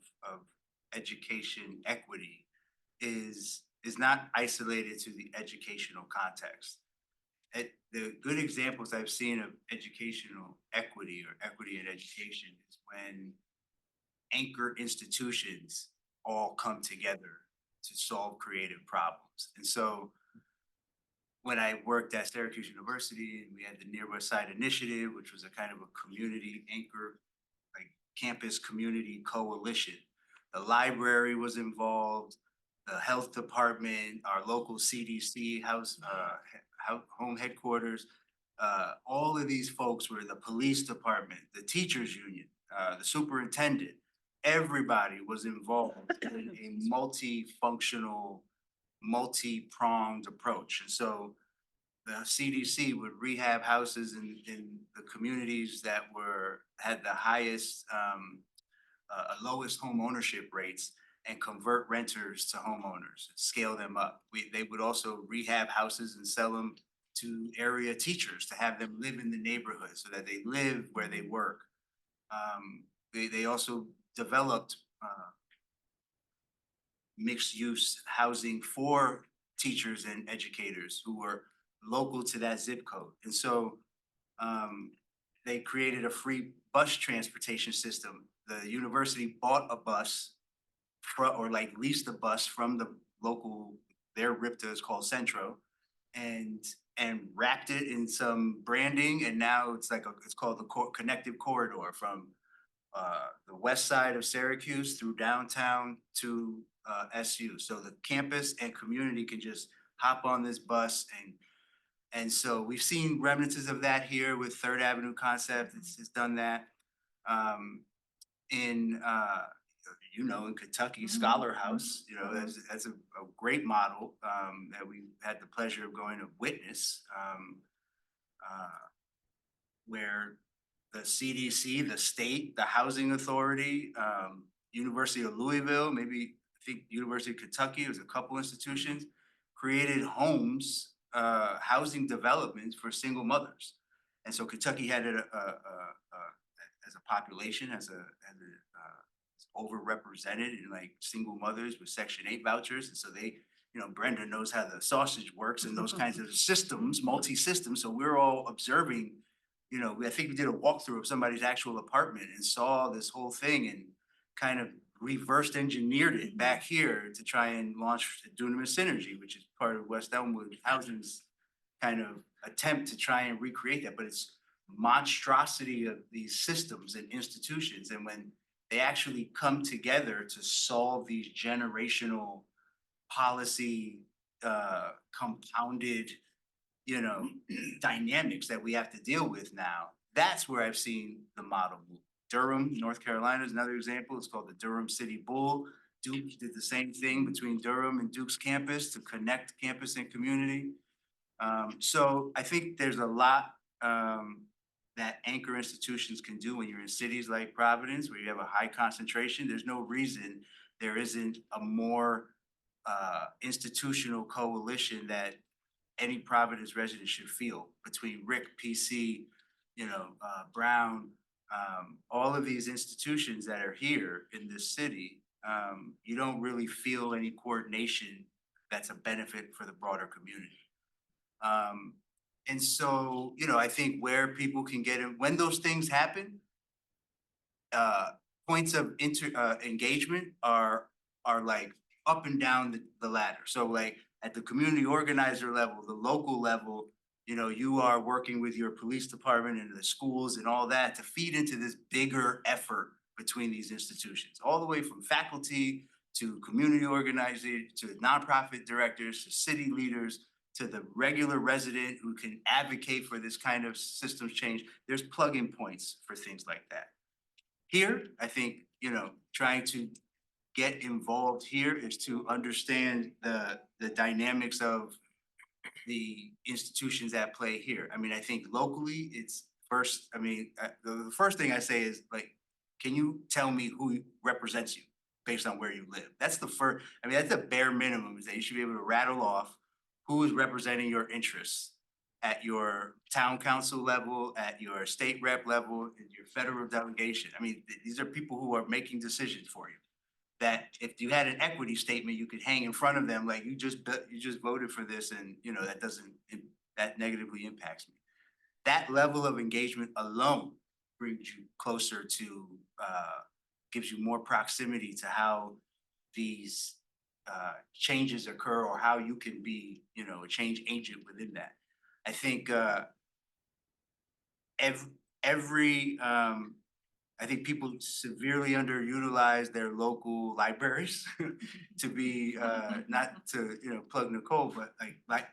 education equity is not isolated to the educational context. The good examples I've seen of educational equity or equity in education is when anchor institutions all come together to solve creative problems. And so when I worked at Syracuse University and we had the Near West Side Initiative, which was a kind of a community anchor, like campus community coalition. The library was involved, the health department, our local CDC home headquarters. All of these folks were the police department, the teachers union, the superintendent. Everybody was involved in a multifunctional, multi-pronged approach. And so the CDC would rehab houses in the communities that had the highest, lowest home ownership rates and convert renters to homeowners, scale them up. They would also rehab houses and sell them to area teachers to have them live in the neighborhood so that they live where they work. They also developed mixed use housing for teachers and educators who were local to that zip code. And so they created a free bus transportation system. The university bought a bus or like leased a bus from the local, their RIPTA is called Centro, and wrapped it in some branding, and now it's called the connective corridor from the west side of Syracuse through downtown to SU. So the campus and community can just hop on this bus and so we've seen remnants of that here with Third Avenue Concept. It's done that. In in Kentucky, Scholar House, that's a great model that we had the pleasure of going to witness, where the CDC, the state, the housing authority, University of Louisville, maybe I think University of Kentucky, there's a couple institutions, created homes, housing developments for single mothers. And so Kentucky had it as a population, as overrepresented in like single mothers with Section 8 vouchers. And so they, Brenda knows how the sausage works and those kinds of systems, multi-systems. So we're all observing, I think we did a walkthrough of somebody's actual apartment and saw this whole thing and kind of reversed engineered it back here to try and launch Dunamis Synergy, which is part of West Elmwood Housing's kind of attempt to try and recreate that. But it's monstrosity of these systems and institutions. And when they actually come together to solve these generational policy compounded dynamics that we have to deal with now, that's where I've seen the model move. Durham, North Carolina is another example. It's called the Durham City Bull. Duke did the same thing between Durham and Duke's campus to connect campus and community. So I think there's a lot that anchor institutions can do when you're in cities like Providence, where you have a high concentration. There's no reason there isn't a more institutional coalition that any Providence resident should feel between Rick, PC, Brown, all of these institutions that are here in this city. You don't really feel any coordination that's a benefit for the broader community. And so, I think where people can get in, when those things happen, points of engagement are like up and down the ladder. So like at the community organizer level, the local level, you are working with your police department and the schools and all that to feed into this bigger effort between these institutions, all the way from faculty to community organizers, to nonprofit directors, to city leaders, to the regular resident who can advocate for this kind of systems change. There's plug-in points for things like that. Here, I think, trying to get involved here is to understand the dynamics of the institutions at play here. I mean, I think locally it's first, the first thing I say is like, can you tell me who represents you based on where you live? That's the first, that's the bare minimum, is that you should be able to rattle off who is representing your interests at your town council level, at your state rep level, in your federal delegation. I mean, these are people who are making decisions for you. That if you had an equity statement, you could hang in front of them, like you just voted for this and, you know, that negatively impacts me. That level of engagement alone brings you closer to, gives you more proximity to how these changes occur or how you can be, you know, a change agent within that. I think every I think people severely underutilize their local libraries to be not to, you know, plug Nicole, but like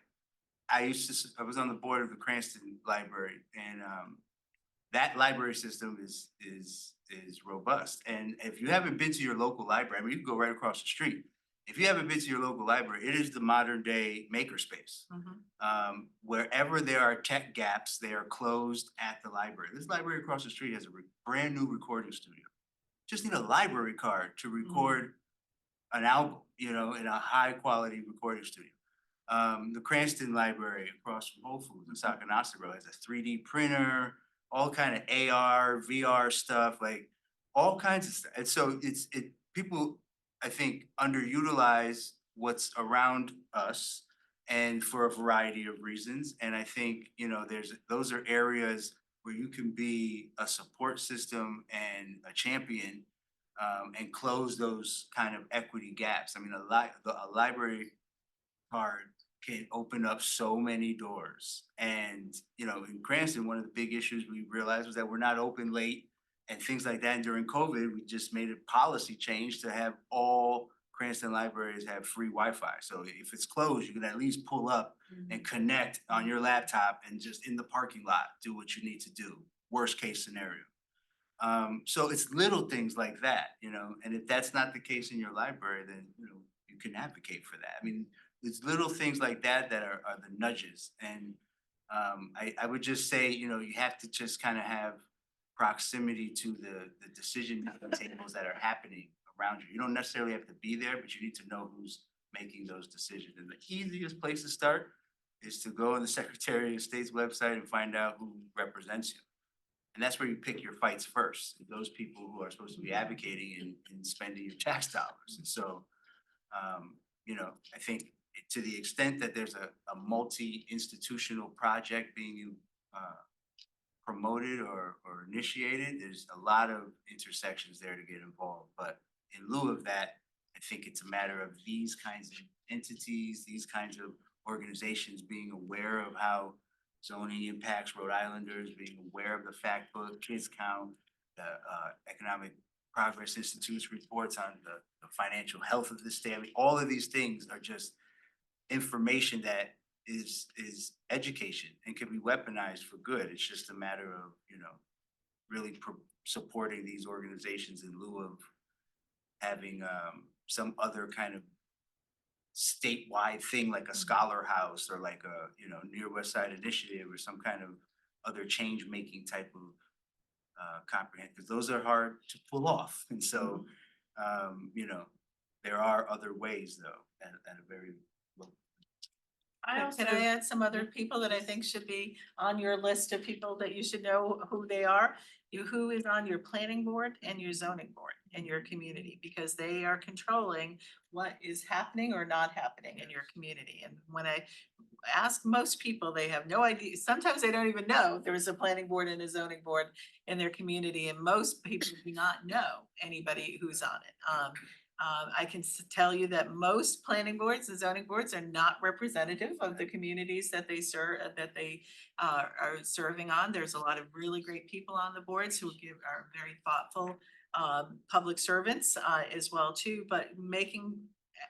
I was on the board of the Cranston Library, and that library system is robust. And if you haven't been to your local library, I mean, you can go right across the street. If you haven't been to your local library, it is the modern day makerspace. Wherever there are tech gaps, they are closed at the library. This library across the street has a brand new recording studio. Just need a library card to record an album, you know, in a high quality recording studio. The Cranston Library across from Whole Foods in Sacanasta Row has a 3D printer, all kind of AR, VR stuff, like all kinds of stuff. And so people, I think, underutilize what's around us and for a variety of reasons. And I think, you know, those are areas where you can be a support system and a champion, and close those kind of equity gaps. I mean, a library card can open up so many doors. And, you know, in Cranston, one of the big issues we realized was that we're not open late and things like that. And during COVID, we just made a policy change to have all Cranston libraries have free Wi-Fi. So if it's closed, you can at least pull up and connect on your laptop and just in the parking lot, do what you need to do. Worst case scenario. So it's little things like that, you know, and if that's not the case in your library, then, you know, you can advocate for that. I mean, it's little things like that that are the nudges. And I would just say, you know, you have to just kind of have proximity to the decision tables that are happening around you. You don't necessarily have to be there, but you need to know who's making those decisions. And the easiest place to start is to go on the Secretary of State's website and find out who represents you. And that's where you pick your fights first, those people who are supposed to be advocating and spending your tax dollars. And so, you know, I think to the extent that there's a multi-institutional project being promoted or initiated, there's a lot of intersections there to get involved. But in lieu of that, I think it's a matter of these kinds of entities, these kinds of organizations being aware of how zoning impacts Rhode Islanders, being aware of the fact book, kids count, the Economic Progress Institute's reports on the financial health of the state. I mean, all of these things are just information that is education and can be weaponized for good. It's just a matter of, you know, really supporting these organizations in lieu of having some other kind of statewide thing like a scholar house or like a, you know, near West Side initiative or some kind of other change making type of comprehend, because those are hard to pull off. And so you know, there are other ways though at a very low. Can I add some other people that I think should be on your list of people that you should know who they are? Who is on your planning board and your zoning board in your community, because they are controlling what is happening or not happening in your community. And when I ask most people, they have no idea. Sometimes they don't even know there is a planning board and a zoning board in their community, and most people do not know anybody who's on it. I can tell you that most planning boards and zoning boards are not representative of the communities that they serve, that they are serving on. There's a lot of really great people on the boards who are very thoughtful public servants as well too, but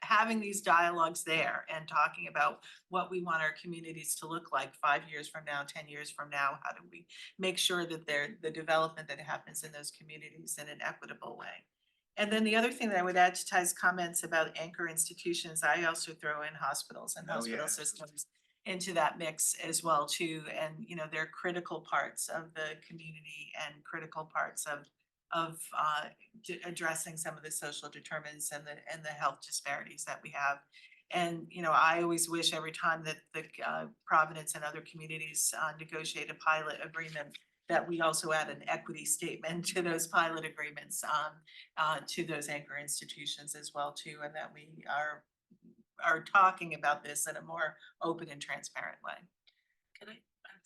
having these dialogues there and talking about what we want our communities to look like 5 years from now, 10 years from now, how do we make sure that the development that happens in those communities in an equitable way. And then the other thing that I would add to Ty's comments about anchor institutions, I also throw in hospitals and hospital systems into that mix as well too. And, you know, they're critical parts of the community and critical parts of addressing some of the social determinants and the health disparities that we have. And, you know, I always wish every time that the Providence and other communities negotiate a pilot agreement, that we also add an equity statement to those pilot agreements, to those anchor institutions as well too, and that we are talking about this in a more open and transparent way. Can I?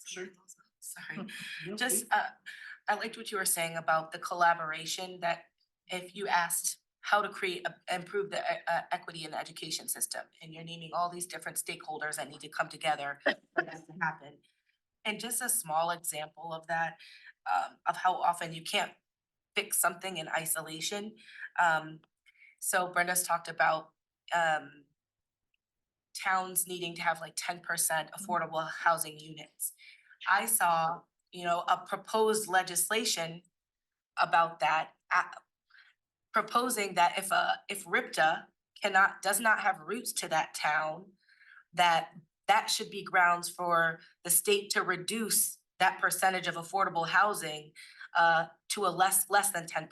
Sure. Sorry, just, I liked what you were saying about the collaboration, that if you asked how to create, improve the equity in the education system, and you're naming all these different stakeholders that need to come together for that to happen. And just a small example of that, of how often you can't fix something in isolation. So Brenda's talked about, towns needing to have like 10% affordable housing units. I saw, you know, a proposed legislation about that, proposing that if RIPTA does not have roots to that town, that should be grounds for the state to reduce that percentage of affordable housing to a less than 10%.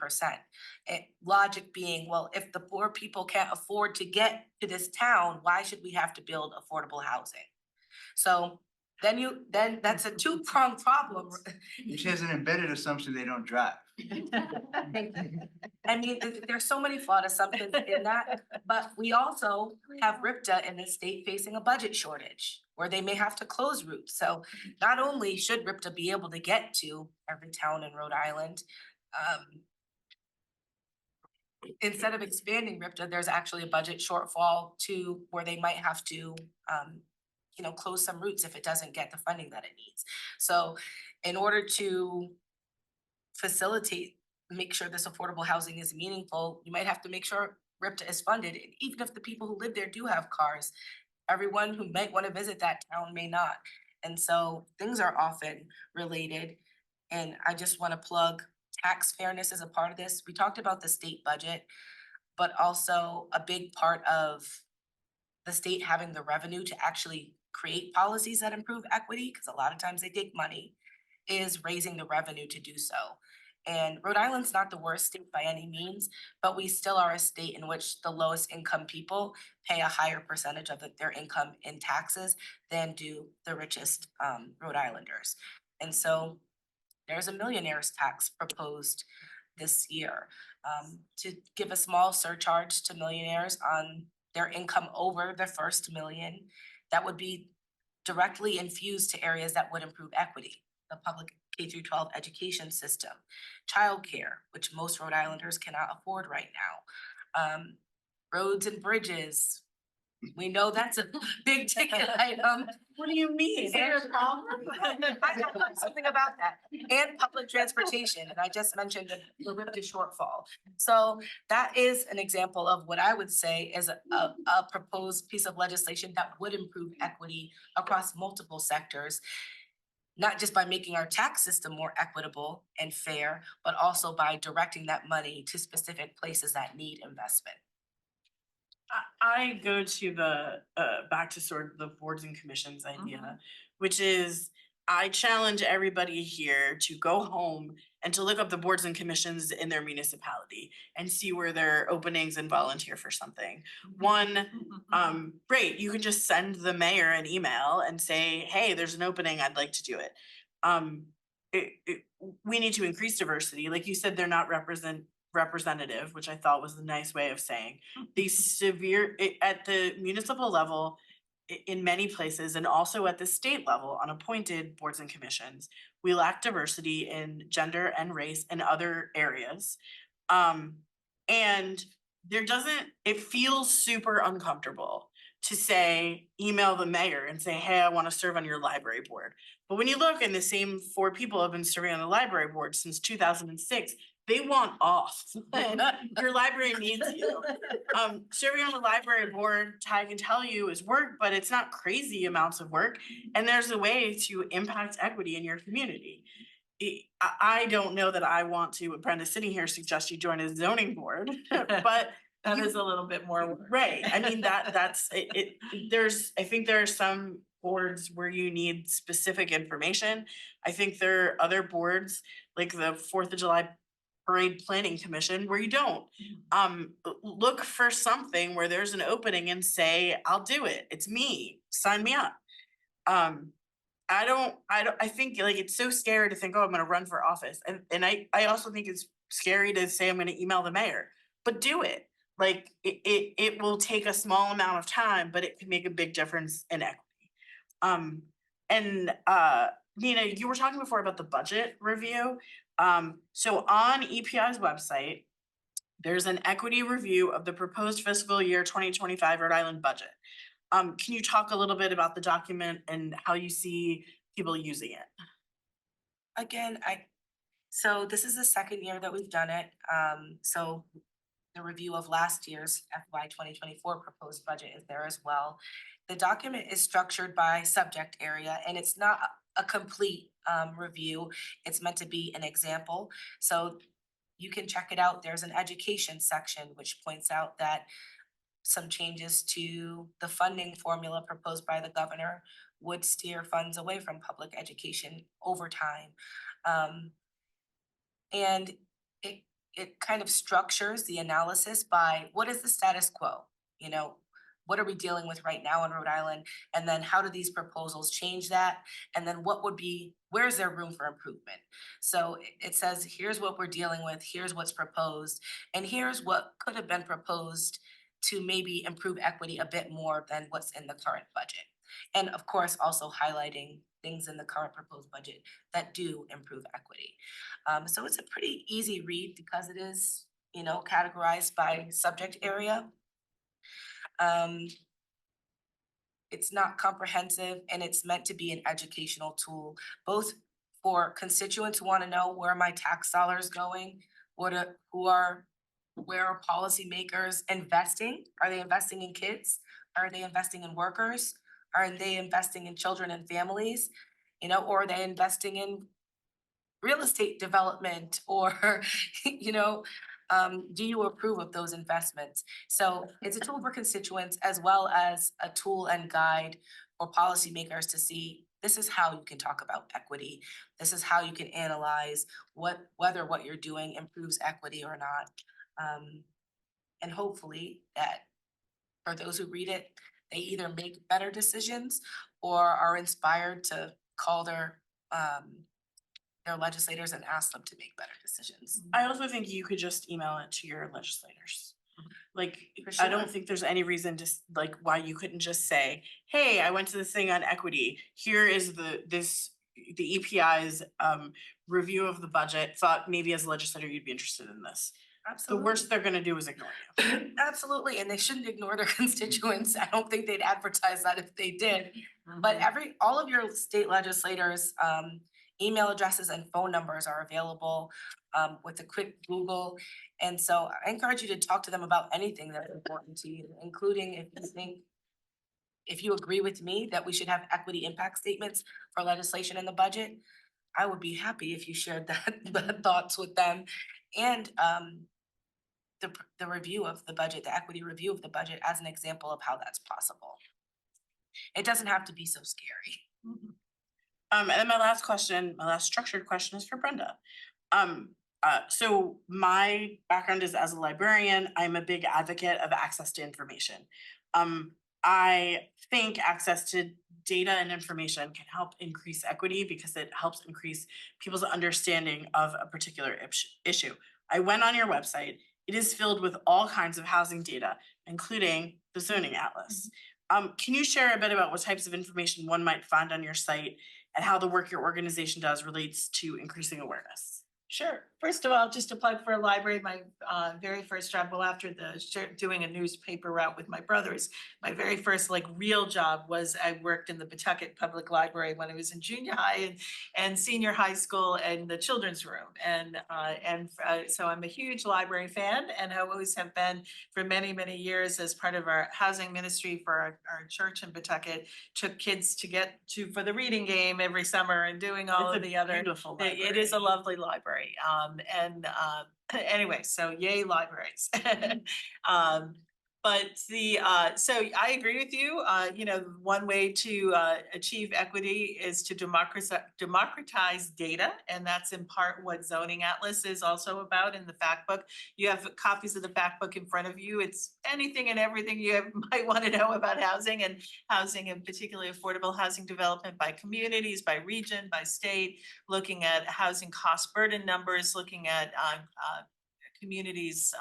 Logic being, well, if the poor people can't afford to get to this town, why should we have to build affordable housing? So then that's a two-pronged problem. Which has an embedded assumption they don't drive. I mean, there's so many flawed assumptions in that, but we also have RIPTA in the state facing a budget shortage, where they may have to close routes. So not only should RIPTA be able to get to every town in Rhode Island, instead of expanding RIPTA, there's actually a budget shortfall to where they might have to, you know, close some routes if it doesn't get the funding that it needs. So in order to facilitate, make sure this affordable housing is meaningful, you might have to make sure RIPTA is funded. And even if the people who live there do have cars, everyone who might want to visit that town may not. And so things are often related. And I just want to plug tax fairness as a part of this. We talked about the state budget, but also a big part of the state having the revenue to actually create policies that improve equity, because a lot of times they take money, is raising the revenue to do so. And Rhode Island's not the worst state by any means, but we still are a state in which the lowest income people pay a higher percentage of their income in taxes than do the richest Rhode Islanders. And so there's a millionaire's tax proposed this year, to give a small surcharge to millionaires on their income over the first million. That would be directly infused to areas that would improve equity, the public K-12 education system, childcare, which most Rhode Islanders cannot afford right now, roads and bridges. We know that's a big ticket item. What do you mean? Is there a problem? I know something about that. And public transportation, and I just mentioned the RIPTA shortfall. So that is an example of what I would say is a proposed piece of legislation that would improve equity across multiple sectors. Not just by making our tax system more equitable and fair, but also by directing that money to specific places that need investment. I go to the back to sort of the boards and commissions idea, which is I challenge everybody here to go home and to look up the boards and commissions in their municipality and see where there are openings and volunteer for something. One, great, you can just send the mayor an email and say, hey, there's an opening, I'd like to do it. We need to increase diversity. Like you said, they're not representative, which I thought was a nice way of saying. At the municipal level, in many places, and also at the state level on appointed boards and commissions, we lack diversity in gender and race and other areas. And it feels super uncomfortable to say, email the mayor and say, hey, I want to serve on your library board. But when you look, and the same 4 people have been serving on the library board since 2006, they want off. Your library needs you. Serving on the library board, I can tell you, is work, but it's not crazy amounts of work. And there's a way to impact equity in your community. I don't know that I want to, Brenda sitting here, suggest you join a zoning board, but That is a little bit more work. right. I mean, that's it. I think there are some boards where you need specific information. I think there are other boards, like the 4th of July parade planning commission where you don't. Look for something where there's an opening and say, I'll do it. It's me, sign me up. I think like it's so scary to think, oh, I'm gonna run for office. And I also think it's scary to say I'm gonna email the mayor, but do it. Like it will take a small amount of time, but it can make a big difference in equity. Um, and Nina, you were talking before about the budget review. So on EPI's website, there's an equity review of the proposed fiscal year 2025 Rhode Island budget. Can you talk a little bit about the document and how you see people using it? Again, so this is the second year that we've done it. So the review of last year's FY 2024 proposed budget is there as well. The document is structured by subject area, and it's not a complete review. It's meant to be an example. So you can check it out. There's an education section which points out that some changes to the funding formula proposed by the governor would steer funds away from public education over time. And it kind of structures the analysis by what is the status quo? You know, what are we dealing with right now in Rhode Island? And then how do these proposals change that? And then where is there room for improvement? So it says, here's what we're dealing with, here's what's proposed, and here's what could have been proposed to maybe improve equity a bit more than what's in the current budget. And of course, also highlighting things in the current proposed budget that do improve equity. So it's a pretty easy read because it is, categorized by subject area. It's not comprehensive, and it's meant to be an educational tool, both for constituents who want to know where are my tax dollars going, where are policymakers investing? Are they investing in kids? Are they investing in workers? Are they investing in children and families? Or are they investing in real estate development or, do you approve of those investments? So it's a tool for constituents as well as a tool and guide for policymakers to see this is how you can talk about equity. This is how you can analyze whether what you're doing improves equity or not. And hopefully that for those who read it, they either make better decisions or are inspired to call their legislators and ask them to make better decisions. I also think you could just email it to your legislators. Like, For I sure. don't think there's any reason to like why you couldn't just say, hey, I went to this thing on equity. Here is the EPI's review of the budget. Thought maybe as a legislator you'd be interested in this. The Absolutely. worst they're gonna do is ignore you. Absolutely, and they shouldn't ignore their constituents. I don't think they'd advertise that if they did. But all of your state legislators, email addresses and phone numbers are available with a quick Google. And so I encourage you to talk to them about anything that's important to you, including if you agree with me that we should have equity impact statements for legislation in the budget. I would be happy if you shared the thoughts with them. And the review of the budget, the equity review of the budget as an example of how that's possible. It doesn't have to be so scary. And then my last structured question is for Brenda. So my background is as a librarian. I'm a big advocate of access to information. I think access to data and information can help increase equity because it helps increase people's understanding of a particular issue. I went on your website. It is filled with all kinds of housing data, including the zoning atlas. Can you share a bit about what types of information one might find on your site and how the work your organization does relates to increasing awareness? Sure. First of all, just to plug for a library, my very first job, well, after doing a newspaper route with my brothers, my very first real job was I worked in the Pawtucket Public Library when I was in junior high and senior high school and the children's room. So I'm a huge library fan and I always have been for many, many years as part of our housing ministry for our church in Pawtucket, took kids to get for the reading game every summer and doing all of the other. Beautiful It is a lovely library. Anyway, so yay libraries. But so I agree with you, one way to achieve equity is to democratize data. And that's in part what Zoning Atlas is also about in the fact book. You have copies of the fact book in front of you. It's anything and everything you might want to know about housing and particularly affordable housing development by communities, by region, by state, looking at housing cost burden numbers, looking at communities'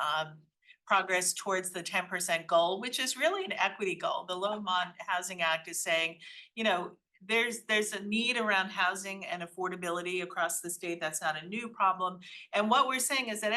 progress towards the 10% goal, which is really an equity goal. The Low Mod Housing Act is saying, there's a need around housing and affordability across the state. That's not a new problem. And what we're saying is that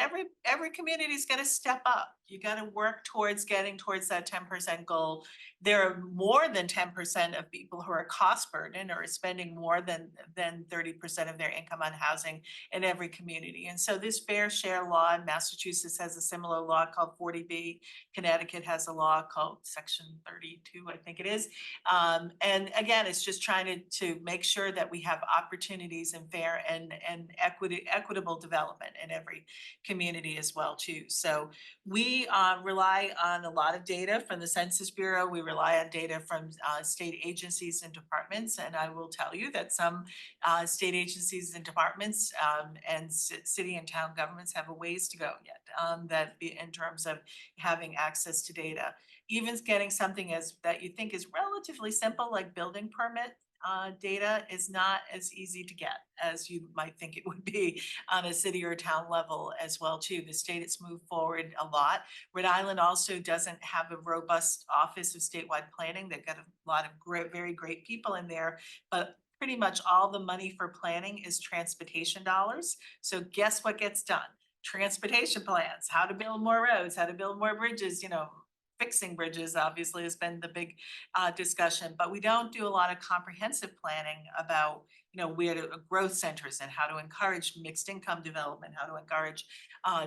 every community is gonna step up. You gotta work towards getting towards that 10% goal. There are more than 10% of people who are cost burdened or are spending more than 30% of their income on housing in every community. And so this fair share law in Massachusetts has a similar law called 40B. Connecticut has a law called Section 32, I think it is. And again, it's just trying to make sure that we have opportunities and fair and equitable development in every community as well too. So we rely on a lot of data from the Census Bureau. We rely on data from state agencies and departments. And I will tell you that some state agencies and departments and city and town governments have a ways to go yet in terms of having access to data. Even getting something that you think is relatively simple, like building permit data, is not as easy to get as you might think it would be on a city or town level as well too. The state has moved forward a lot. Rhode Island also doesn't have a robust office of statewide planning. They've got a lot of very great people in there, but pretty much all the money for planning is transportation dollars. So guess what gets done? Transportation plans, how to build more roads, how to build more bridges, fixing bridges obviously has been the big discussion, but we don't do a lot of comprehensive planning about, where to growth centers and how to encourage mixed income development, how to encourage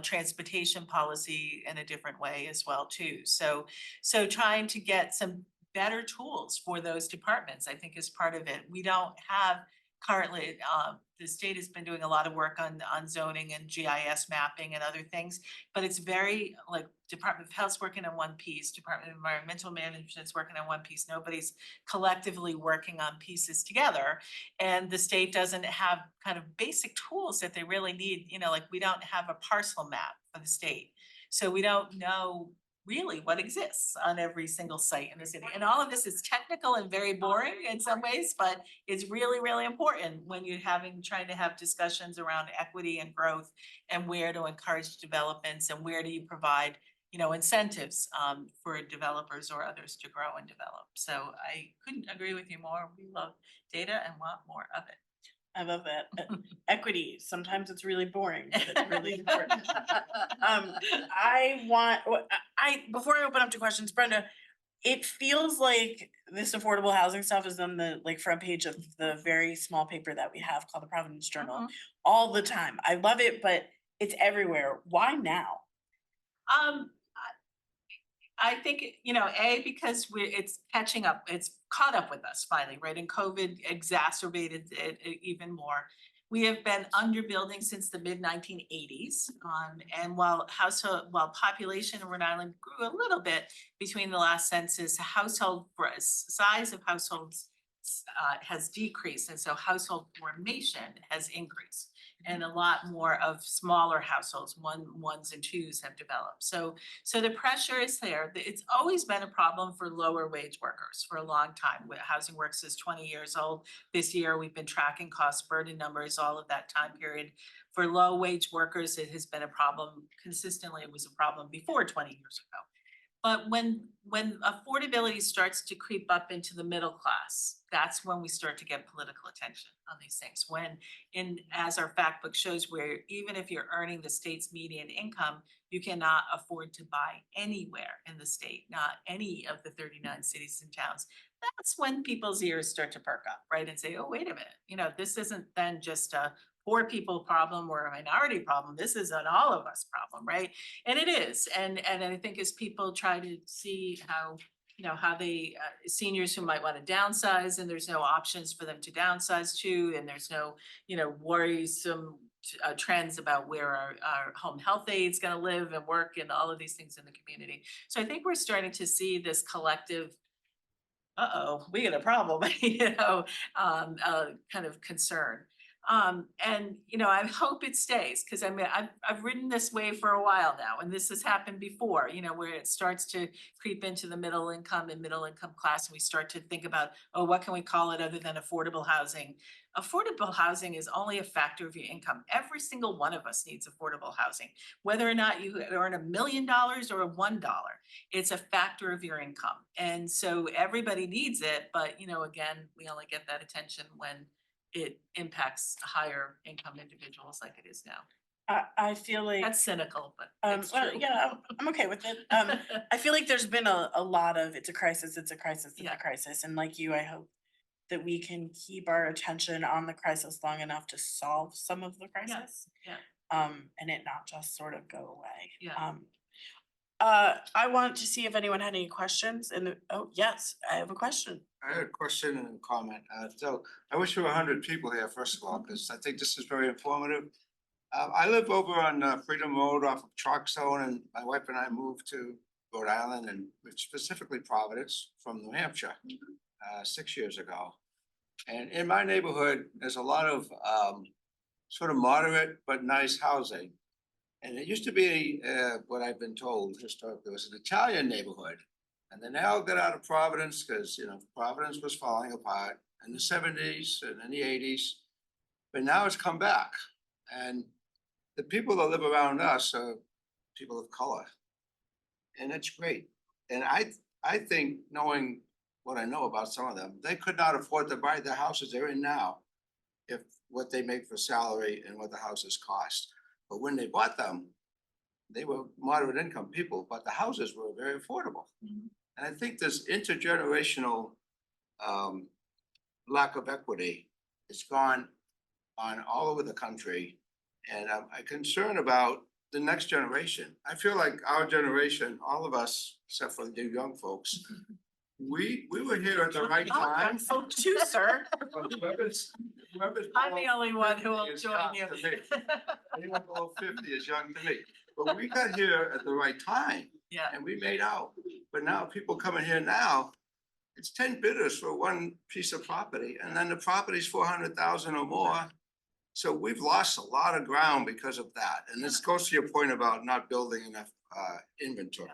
transportation policy in a different way as well too. So trying to get some better tools for those departments, I think, is part of it. We don't have currently, the state has been doing a lot of work on zoning and GIS mapping and other things, but it's very like Department of Health's working on one piece, Department of Environmental Management's working on one piece. Nobody's collectively working on pieces together. And the state doesn't have kind of basic tools that they really need, like we don't have a parcel map for the state. So we don't know really what exists on every single site in the city. And all of this is technical and very boring in some ways, but it's really, really important when you're trying to have discussions around equity and growth and where to encourage developments and where do you provide, incentives for developers or others to grow and develop. So I couldn't agree with you more. We love data and want more of it. I love that. Equity, sometimes it's really boring, but it's really important. Before I open up to questions, Brenda, it feels like this affordable housing stuff is on the front page of the very small paper that we have called the Providence Journal all the time. I love it, but it's everywhere. Why now? I think, because it's catching up, it's caught up with us finally, right? And COVID exacerbated it even more. We have been underbuilding since the mid-1980s. And while population in Rhode Island grew a little bit between the last census, size of households has decreased. And so household formation has increased. And a lot more of smaller households, ones and twos have developed. So the pressure is there. It's always been a problem for lower wage workers for a long time. Housing Works is 20 years old. This year, we've been tracking cost burden numbers all of that time period. For low wage workers, it has been a problem consistently. It was a problem before 20 years ago. But when affordability starts to creep up into the middle class, that's when we start to get political attention on these things. As our fact book shows, where even if you're earning the state's median income, you cannot afford to buy anywhere in the state, not any of the 39 cities and towns. That's when people's ears start to perk up, right? And say, oh, wait a minute, this isn't then just a poor people problem or a minority problem. This is an all of us problem, right? And it is. And I think as people try to see how they seniors who might want to downsize and there's no options for them to downsize to, and there's no, worrisome trends about where our home health aid's gonna live and work and all of these things in the community. So I think we're starting to see this collective, we got a problem, kind of concern. And, I hope it stays, cause I mean, I've ridden this wave for a while now, and this has happened before, where it starts to creep into the middle income and middle income class, and we start to think about, oh, what can we call it other than affordable housing? Affordable housing is only a factor of your income. Every single one of us needs affordable housing, whether or not you earn $1 million or a $1. It's a factor of your income. And so everybody needs it, but again, we only get that attention when it impacts higher income individuals like it is now. I feel like, That's cynical, but it's well, true. yeah, I'm okay with it. I feel like there's been a lot of, it's a crisis, it's a crisis, it's Yeah. a crisis. And like you, I hope that we can keep our attention on the crisis long enough to solve some of the crisis. yeah. And it not just sort of go away. Yeah. I want to see if anyone had any questions oh, yes, I have a question. I had a question and a comment. So I wish there were 100 people here, first of all, because I think this is very informative. I live over on Freedom Road off of Chalk Zone, and my wife and I moved to Rhode Island, and specifically Providence from New Hampshire 6 years ago. And in my neighborhood, there's a lot of sort of moderate but nice housing. And it used to be what I've been told historically was an Italian neighborhood. And then they all got out of Providence because, Providence was falling apart in the 70s and in the 80s. But now it's come back. And the people that live around us are people of color. And it's great. And I think, knowing what I know about some of them, they could not afford to buy the houses they're in now if what they make for salary and what the houses cost. But when they bought them, they were moderate income people, but the houses were very affordable. Mhm. And I think this intergenerational lack of equity has gone on all over the country. And I'm concerned about the next generation. I feel like our generation, all of us, except for the young folks, we were here at the right time. So too, sir. Whoever's I'm the below only one who will 50 is join young you. to me. Anyone below 50 is young to me. But we got here at the right time Yeah, and we made out. But now people coming here now, it's 10 bidders for one piece of property, and then the property's 400,000 or more. So we've lost a lot of ground because of that. And this goes to your point about not building enough inventory.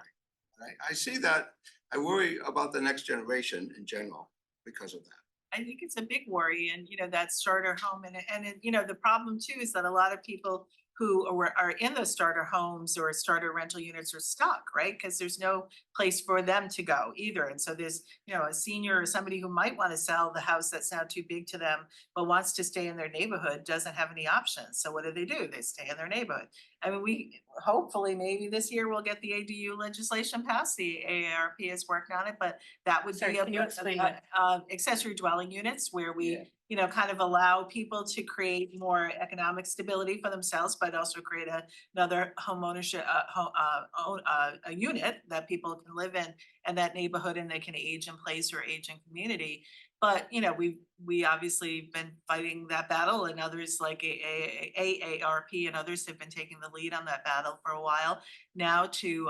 I see that. I worry about the next generation in general because of that. I think it's a big worry, and that starter home, and the problem too is that a lot of people who are in those starter homes or starter rental units are stuck, right? Because there's no place for them to go either. And so there's, a senior or somebody who might want to sell the house that's now too big to them, but wants to stay in their neighborhood, doesn't have any options. So what do? They stay in their neighborhood. I mean, we hopefully maybe this year we'll get the ADU legislation passed. The AARP is working on it, but that would Sorry, be can you explain that? accessory dwelling units where we Yeah. kind of allow people to create more economic stability for themselves, but also create another home ownership, a unit that people can live in that neighborhood, and they can age in place or age in community. But, we obviously been fighting that battle, and others like AARP and others have been taking the lead on that battle for a while now to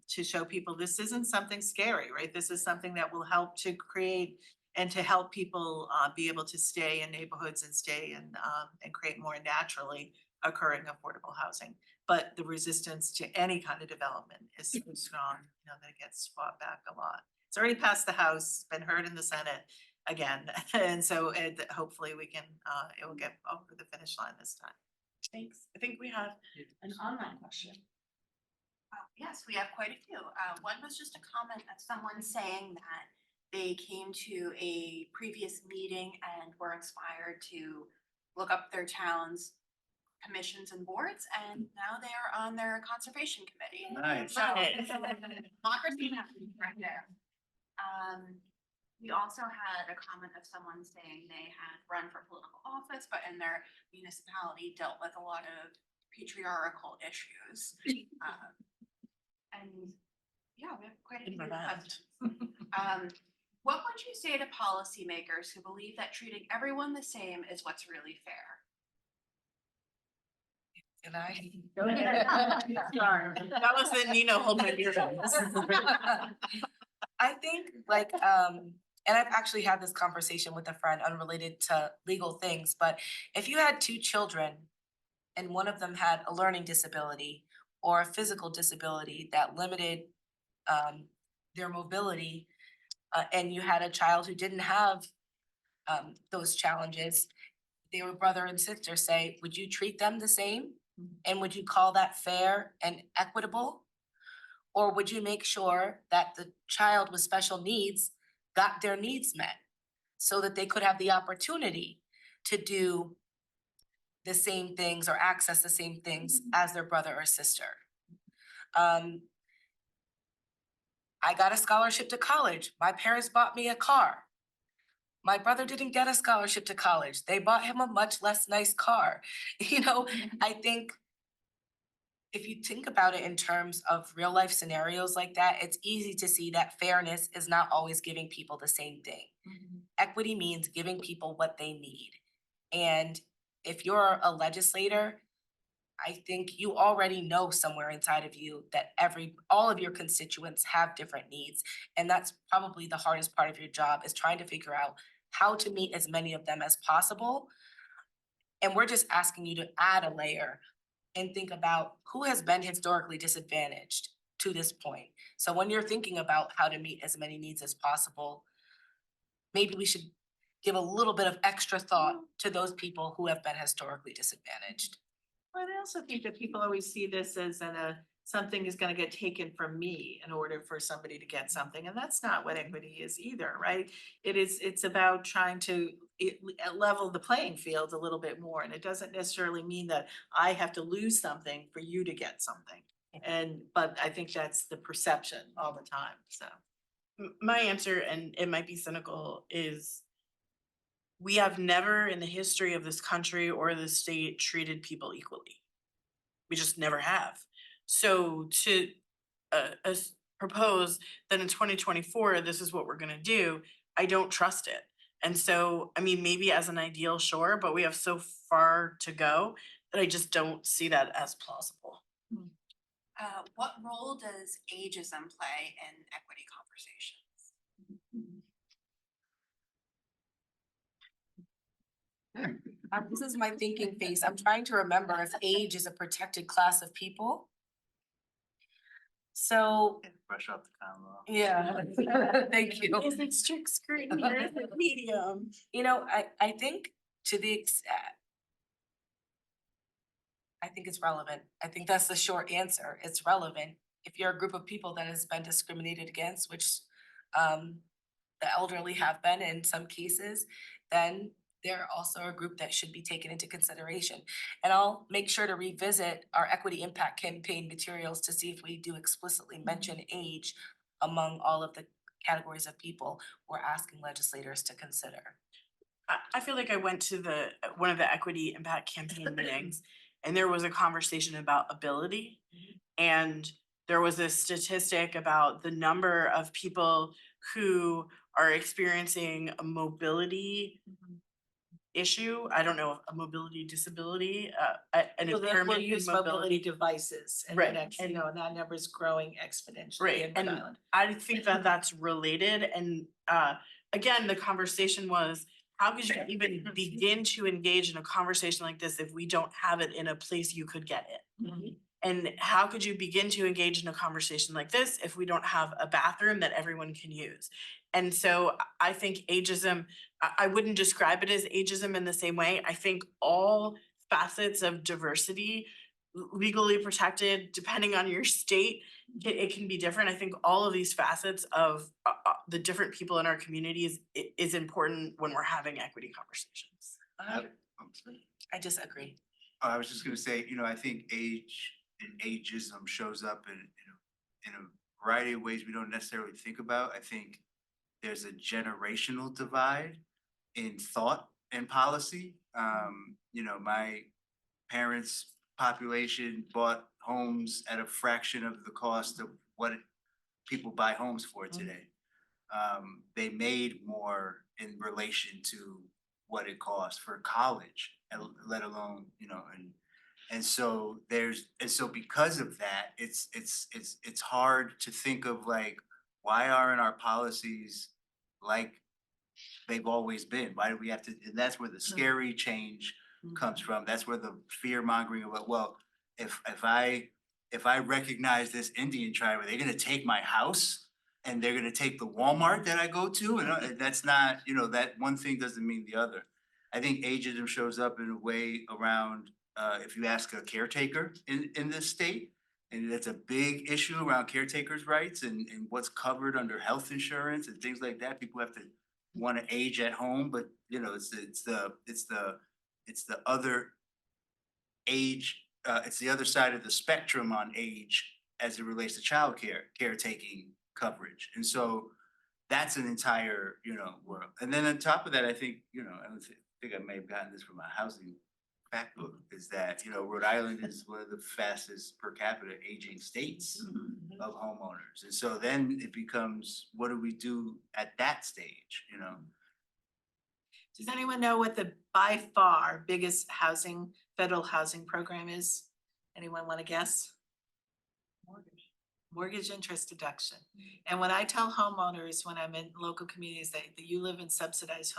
show people this isn't something scary, right? This is something that will help to create and to help people be able to stay in neighborhoods and stay and create more naturally occurring affordable housing. But the resistance to any kind of development is so strong, that it gets fought back a lot. It's already passed the House, been heard in the Senate again, and so hopefully we can, it will get over the finish line this time. Thanks. I think we have an online question. Yes, we have quite a few. One was just a comment of someone saying that they came to a previous meeting and were inspired to look up their town's commissions and boards, and now they are on their conservation committee. Nice. So, democracy happening right there. We also had a comment of someone saying they had run for political office, but in their municipality dealt with a lot of patriarchal issues. And yeah, we have quite a few questions. What would you say to policymakers who believe that treating everyone the same is what's really fair? Can I? Go ahead. That was the Nina hold my beer. I think like, and I've actually had this conversation with a friend unrelated to legal things, but if you had two children and one of them had a learning disability or a physical disability that limited their mobility, and you had a child who didn't have those challenges, they were brother and sister, say, would you treat them the same? And would you call that fair and equitable? Or would you make sure that the child with special needs got their needs met so that they could have the opportunity to do the same things or access the same things as their brother or sister? I got a scholarship to college. My parents bought me a car. My brother didn't get a scholarship to college. They bought him a much less nice car. You know, I think if you think about it in terms of real life scenarios like that, it's easy to see that fairness is not always giving people the same thing. Equity means giving people what they need. And if you're a legislator, I think you already know somewhere inside of you that all of your constituents have different needs. And that's probably the hardest part of your job, is trying to figure out how to meet as many of them as possible. And we're just asking you to add a layer and think about who has been historically disadvantaged to this point. So when you're thinking about how to meet as many needs as possible, maybe we should give a little bit of extra thought to those people who have been historically disadvantaged. But I also think that people always see this as something is gonna get taken from me in order for somebody to get something, and that's not what equity is either, right? It's about trying to level the playing field a little bit more, and it doesn't necessarily mean that I have to lose something for you to get something. But I think that's the perception all the time, so. My answer, and it might be cynical, is we have never in the history of this country or the state treated people equally. We just never have. So to propose that in 2024, this is what we're gonna do, I don't trust it. And so, I mean, maybe as an ideal, sure, but we have so far to go that I just don't see that as plausible. What role does ageism play in equity conversations? This is my thinking face. I'm trying to remember if age is a protected class of people. So, Brush up the convo. yeah, thank you. Is it strict scrutiny or is it medium? You know, I think to the I think it's relevant. I think that's the short answer. It's relevant. If you're a group of people that has been discriminated against, which the elderly have been in some cases, then they're also a group that should be taken into consideration. And I'll make sure to revisit our equity impact campaign materials to see if we do explicitly mention age among all of the categories of people we're asking legislators to consider. I feel like I went to one of the equity impact campaign meetings and there was a conversation about ability. And there was a statistic about the number of people who are experiencing a mobility issue. I don't know, a mobility disability, an Well, impairment we'll in use mobility mobility. devices and Right, then actually, and- you know, and that number is growing exponentially Right, in Rhode and Island. I think that that's related, and again, the conversation was, how could you even begin to engage in a conversation like this if we don't have it in a place you could get it? And how could you begin to engage in a conversation like this if we don't have a bathroom that everyone can use? And so I think ageism, I wouldn't describe it as ageism in the same way. I think all facets of diversity, legally protected, depending on your state, it can be different. I think all of these facets of the different people in our communities is important when we're having equity conversations. I disagree. I was just gonna say, you know, I think age and ageism shows up in a variety of ways we don't necessarily think about. I think there's a generational divide in thought and policy. You know, my parents' population bought homes at a fraction of the cost of what people buy homes for today. They made more in relation to what it costs for college, let alone, you know, and And so because of that, it's hard to think of like, why aren't our policies like they've always been? Why do we have to, and that's where the scary change comes from. That's where the fear mongering about, well, if I recognize this Indian tribe, are they gonna take my house? And they're gonna take the Walmart that I go to? And that's not, that one thing doesn't mean the other. I think ageism shows up in a way around, if you ask a caretaker in this state, and that's a big issue around caretakers' rights and what's covered under health insurance and things like that. People have to wanna age at home, but it's the other age, it's the other side of the spectrum on age as it relates to caretaking coverage. And so that's an entire, world. And then on top of that, I think, I don't think I may have gotten this from a housing fact book, is that, Rhode Island is one of the fastest per capita aging states of homeowners. And so then it becomes, what do we do at that stage, Does anyone know what the by far biggest federal housing program is? Anyone want to guess? Mortgage interest deduction. And when I tell homeowners, when I'm in local communities, that you live in subsidized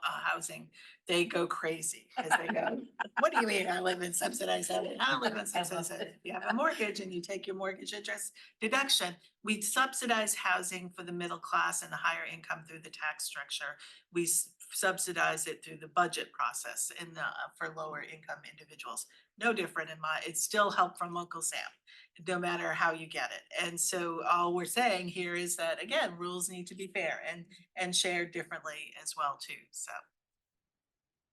housing, they go crazy. Cause they go, what do you mean I live in subsidized housing? I don't live in subsidized housing. If you have a mortgage and you take your mortgage interest deduction, we subsidize housing for the middle class and the higher income through the tax structure. We subsidize it through the budget process for lower income individuals. No different it's still help from Uncle Sam, no matter how you get it. And so all we're saying here is that, again, rules need to be fair and shared differently as well too, so.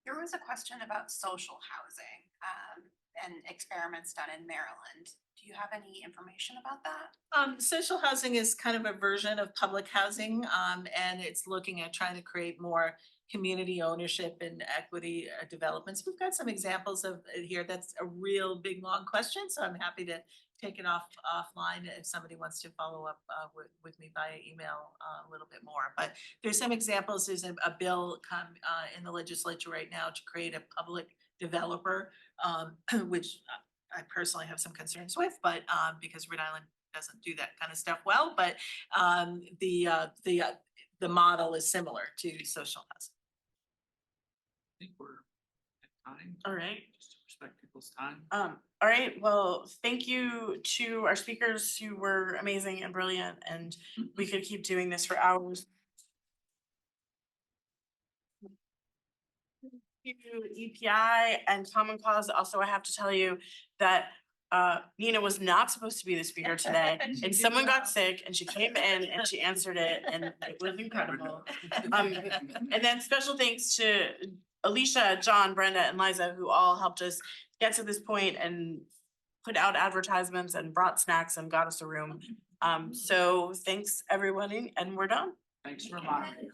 There was a question about social housing, and experiments done in Maryland. Do you have any information about that? Social housing is kind of a version of public housing, and it's looking at trying to create more community ownership and equity developments. We've got some examples of it here. That's a real big, long question, so I'm happy to take it offline if somebody wants to follow up with me via email a little bit more. But there's some examples. There's a bill in the legislature right now to create a public developer, which I personally have some concerns with, but because Rhode Island doesn't do that kind of stuff well, but the model is similar to social housing. I think we're at time. All right. Just to respect people's time. All right, well, thank you to our speakers who were amazing and brilliant, and we could keep doing this for hours. EPI and Common Cause. Also, I have to tell you that Nina was not supposed to be the speaker today, and someone got sick, and she came in and she answered it, and it was incredible. And then special thanks to Alicia, John, Brenda, and Liza, who all helped us get to this point and put out advertisements and brought snacks and got us a room. So thanks everybody, and we're done. Thanks for moderating.